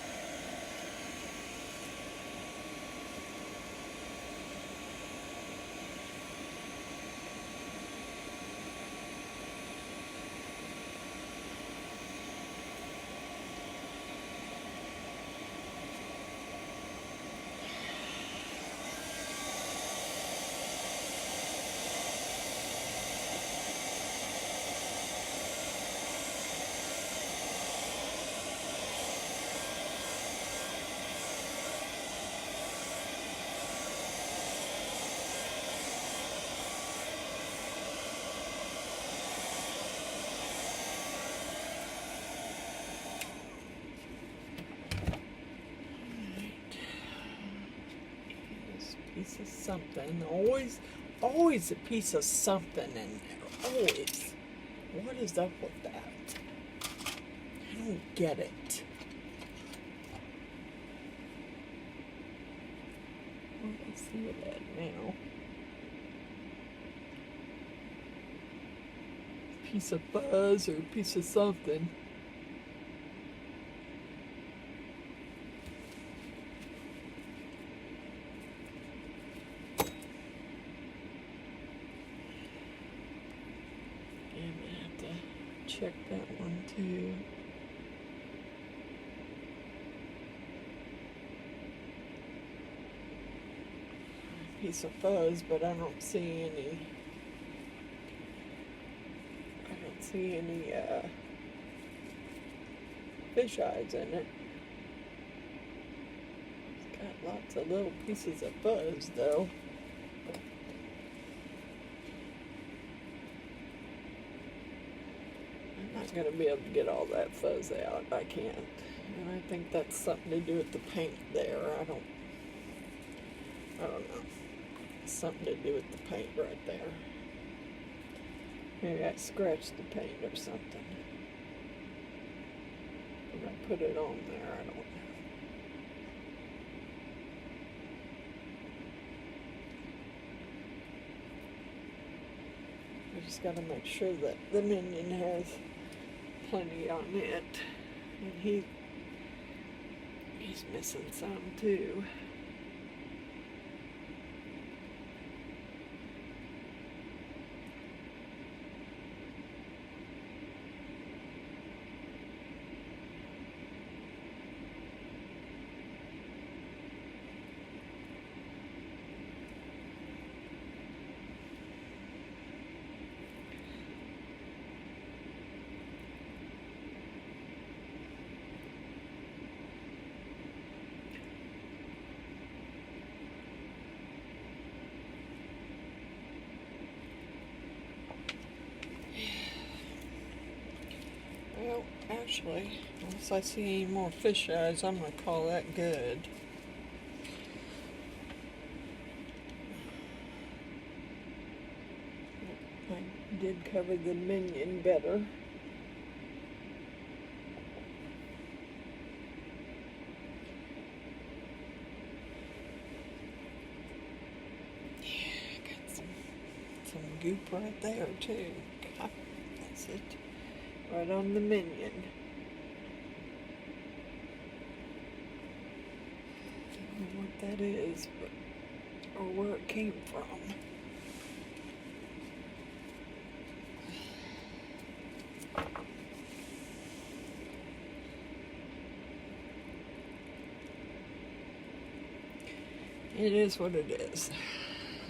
Piece of something. Always a piece of something in there. Always. What is up with that? I don't get it. Well, I see that now. Piece of fuzz or a piece of something. Check that one too. piece of fuzz, but I don't see any. Fish eyes in it. It's got lots of little pieces of fuzz, though. I'm not going to be able to get all that fuzz out. I can't. And I think that's something to do with the paint there. I don't know. It's something to do with the paint right there. Maybe I scratched the paint or something. When I put it on there, I don't know. I just got to make sure that the minion has plenty on it. And he's missing some too. Well, actually, unless I see any more fish eyes, I'm going to call that good. I did cover the minion better. Yeah, got some goop right there too. That's it. Right on the minion. I don't know what that is, but or where it came from. It is what it is.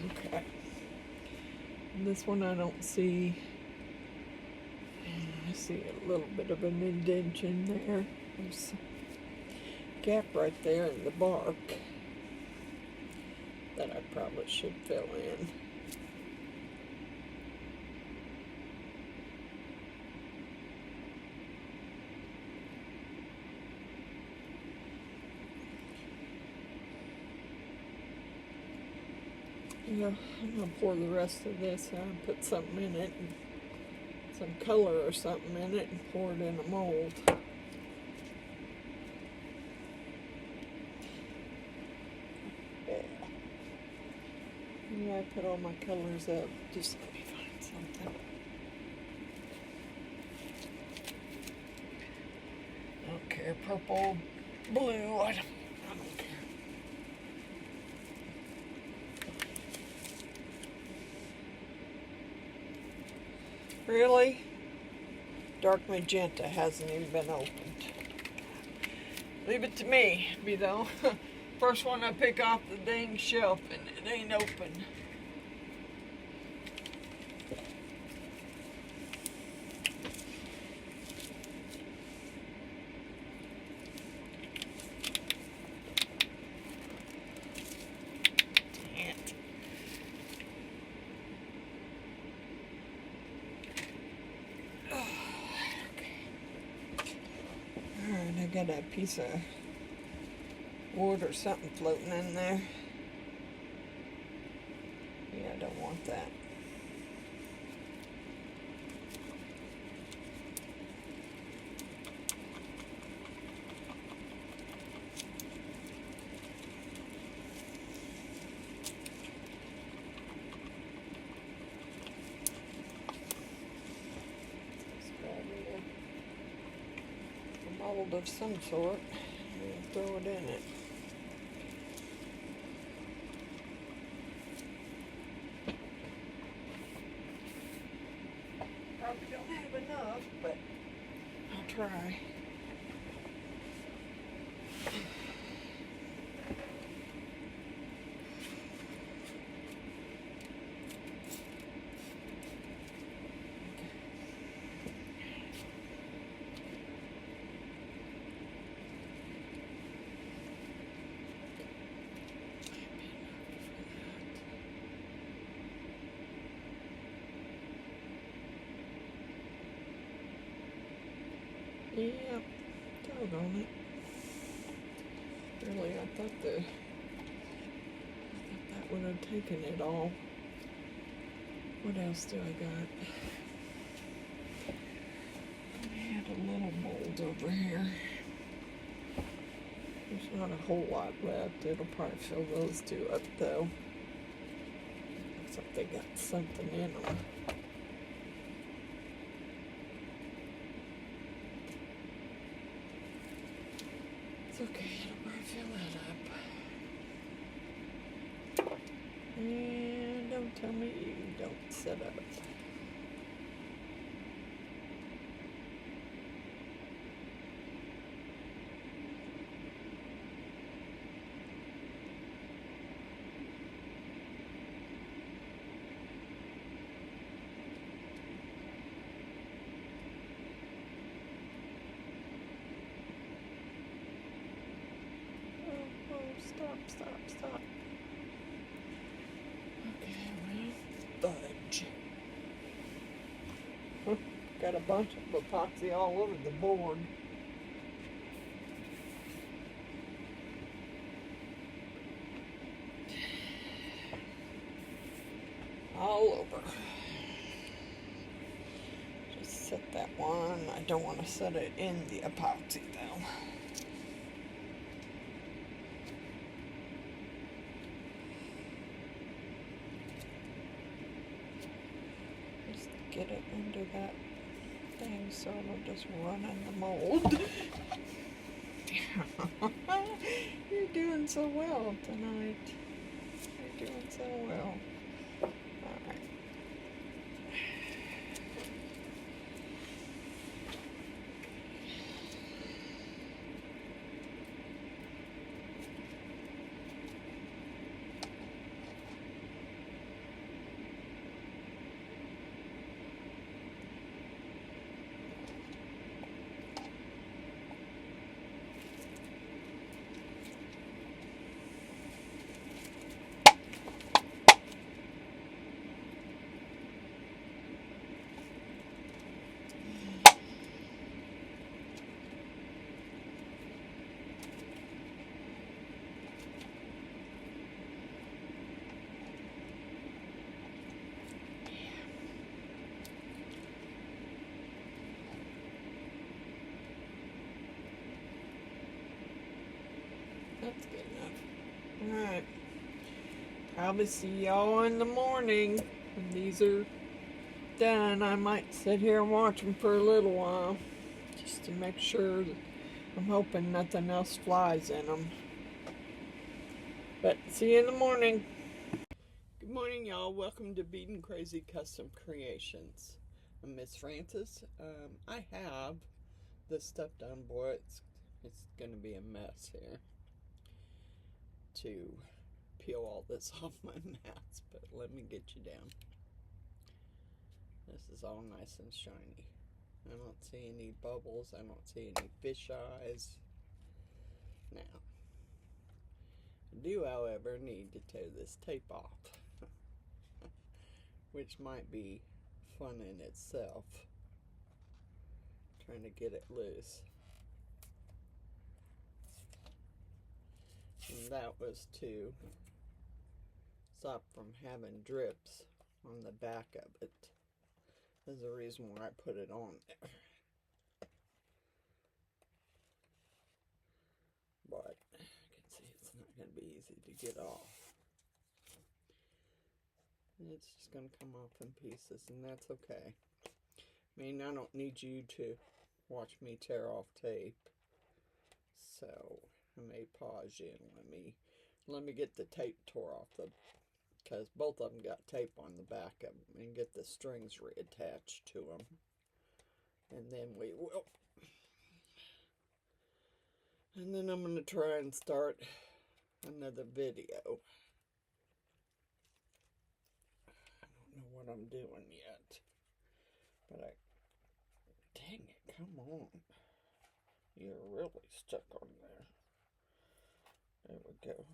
Okay. And this one I don't see. I see a little bit of an indentation there. There's a gap right there in the bark that I probably should fill in. Yeah, I'm going to pour the rest of this out and put something in it. And some color or something in it and pour it in a mold. Yeah, I put all my colors up. Just let me find something. I don't care, purple, blue, I don't care. Really? Dark magenta hasn't even been opened. Leave it to me, be the first one I pick off the dang shelf and it ain't open. Got a piece of wood or something floating in there. Yeah, I don't want that. Mold of some sort and throw it in it. Probably don't have enough, but I'll try. Yeah, doggone it. Really, I thought that would have taken it all. What else do I got? I had a little mold over here. There's not a whole lot left. It'll probably fill those two up though. Looks like they got something in them. It's okay, it'll probably fill that up. And don't tell me you don't set up. Stop. Okay, well, fudge. Got a bunch of epoxy all over the board. All over. Just set that one. I don't want to set it in the epoxy though. Get it under that thing so it'll just run in the mold. You're doing so well tonight. You're doing so well. Alright. That's good enough. Alright. Probably see y'all in the morning when these are done. I might sit here and watch them for a little while just to make sure. I'm hoping nothing else flies in them. But see you in the morning. Good morning, y'all. Welcome to Beadinkrazy Custom Creations. I'm Miss Frances. I have this stuff done, boy. It's going to be a mess here to peel all this off my mats, but let me get you down. This is all nice and shiny. I don't see any bubbles. I don't see any fish eyes. Now, I do, however, need to tear this tape off, which might be fun in itself, trying to get it loose. And that was to stop from having drips on the back of it. There's a reason why I put it on there. But I can see it's not going to be easy to get off. And it's just going to come off in pieces, and that's okay. I mean, I don't need you to watch me tear off tape. So I may pause you and let me get the tape tore off because both of them got tape on the back of them, and get the strings reattached to them, and then we will. And then I'm going to try and start another video. I don't know what I'm doing yet, but dang it, come on. You're really stuck on there. There we go.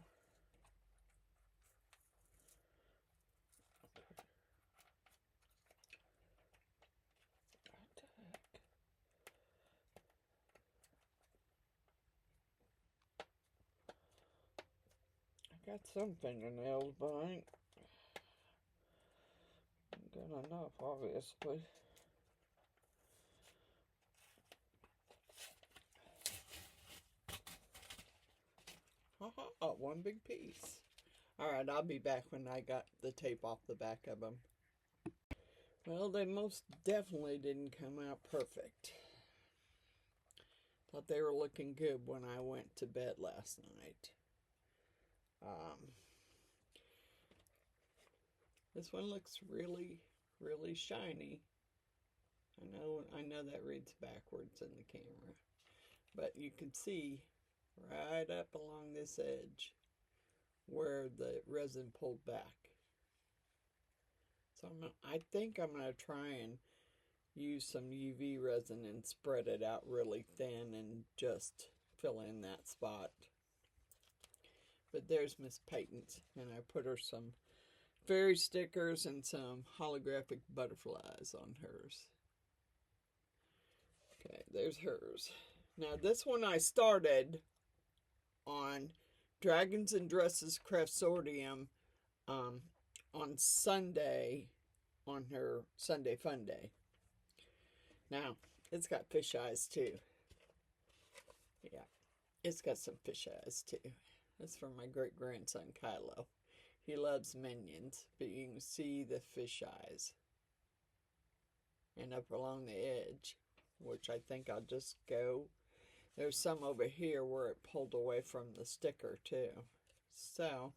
got some fingernails, but I ain't got enough, obviously. Oh, one big piece. Alright, I'll be back when I got the tape off the back of them. Well, they most definitely didn't come out perfect. Thought they were looking good when I went to bed last night. This one looks really, really shiny. I know that reads backwards in the camera, but you can see right up along this edge where the resin pulled back. So I think I'm going to try and use some UV resin and spread it out really thin and just fill in that spot. But there's Miss Peyton's, and I put her some fairy stickers and some holographic butterflies on hers. Okay, there's hers. Now this one I started on Dragons and Dresses Craftsorium on Sunday, on her Sunday Fun Day. Now, it's got fish eyes too. Yeah, it's got some fish eyes too. That's from my great-grandson Kylo. He loves Minions, but you can see the fish eyes. And up along the edge, which I think I'll just go. There's some over here where it pulled away from the sticker too. So,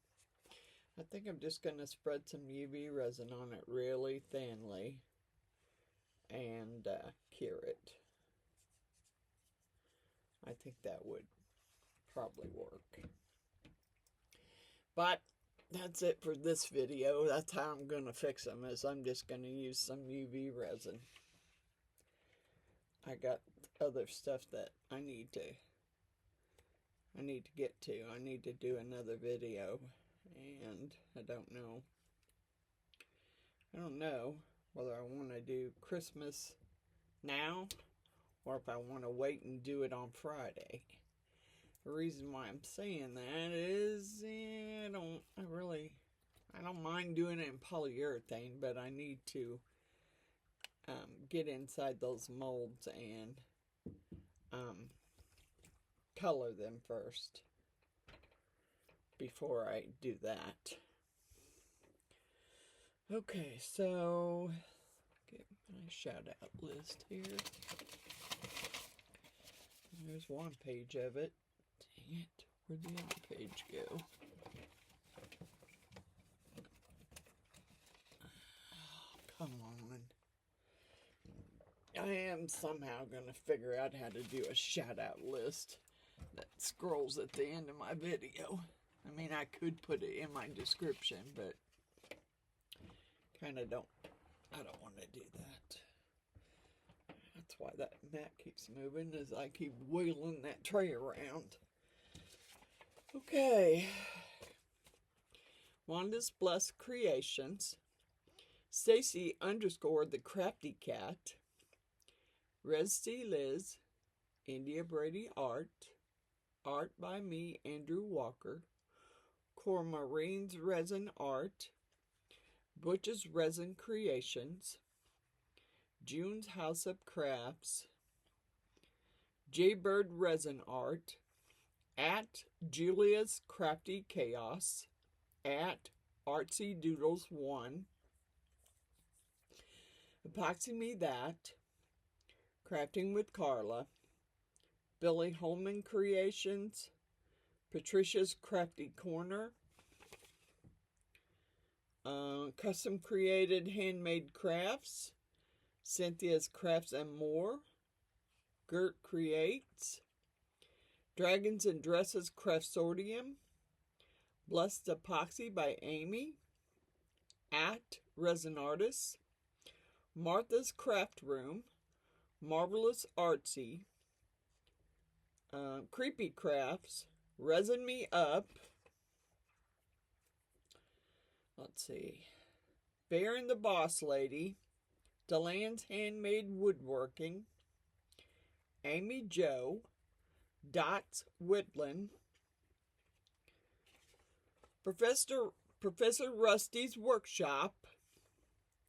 I think I'm just going to spread some UV resin on it really thinly and cure it. I think that would probably work. But that's it for this video. That's how I'm going to fix them, is I'm just going to use some UV resin. I got other stuff that I need to get to. I need to do another video, and I don't know whether I want to do Christmas now or if I want to wait and do it on Friday. The reason why I'm saying that is I don't mind doing it in polyurethane, but I need to get inside those molds and color them first before I do that. Okay, so get my shout out list here. There's one page of it. Dang it, where'd the other page go? Oh, come on. I am somehow going to figure out how to do a shout out list that scrolls at the end of my video. I mean, I could put it in my description, but I don't want to do that. That's why that mat keeps moving, as I keep wheeling that tray around. Okay. Wanda's Blessed Creations. Stacy _ the Crafty Cat. Resty Liz. India Brady Art. Art by me, Andrew Walker. Cormarine's Resin Art. Butch's Resin Creations. June's House of Crafts. Jaybird Resin Art. At Julia's Crafty Chaos. At Artsy Doodles 1. Epoxy Me That. Crafting with Carla. Billy Holman Creations. Patricia's Crafty Corner. Custom Created Handmade Crafts. Cynthia's Crafts and More. Gert Creates. Dragons and Dresses Craftsorium. Blessed Epoxy by Amy. At Resin Artists. Martha's Craft Room. Marvelous Artsy. Creepy Crafts. Resin Me Up. Let's see. Bear and the Boss Lady. Deland's Handmade Woodworking. Amy Jo. Dots Whitland. Professor Rusty's Workshop,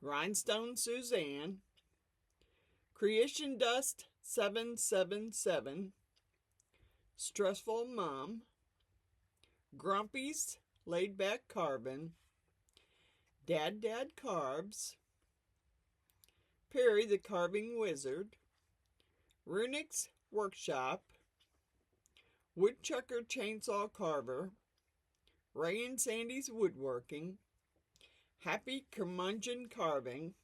Rhinestone Suzanne, Creation Dust 777, Stressful Mom, Grumpy's Laid Back Carbon, Dad Carbs, Perry the Carving Wizard, Runic's Workshop, Woodchucker Chainsaw Carver, Ray and Sandy's Woodworking, Happy Curmudgeon Carving,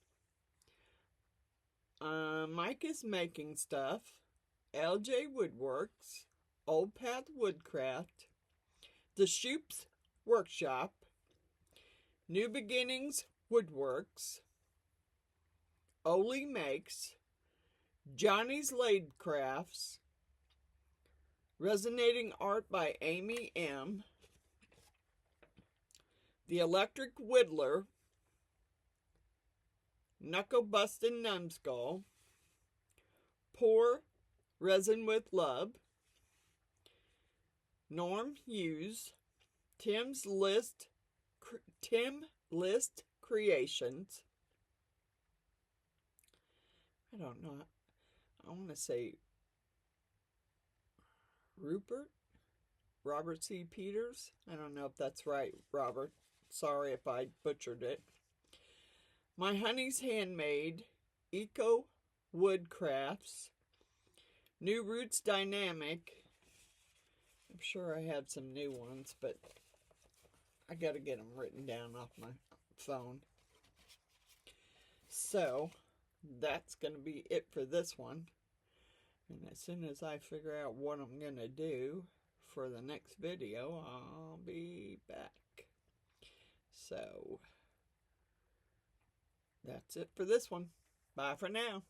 Mike is Making Stuff, LJ Woodworks, Old Path Woodcraft, The Shoop's Workshop, New Beginnings Woodworks, Oli Makes, Johnny's Laid Crafts, Resonating Art by Amy M., The Electric Whittler, Knuckle Bustin' Numbskull, Pour Resin with Love, Norm Hughes, Tim List Creations. I don't know. I want to say Robert C. Peters. I don't know if that's right, Robert. Sorry if I butchered it. My Honey's Handmade, Eco Woodcrafts, New Roots Dynamic. I'm sure I have some new ones, but I got to get them written down off my phone. So, that's going to be it for this one. And as soon as I figure out what I'm going to do for the next video, I'll be back. So, that's it for this one. Bye for now.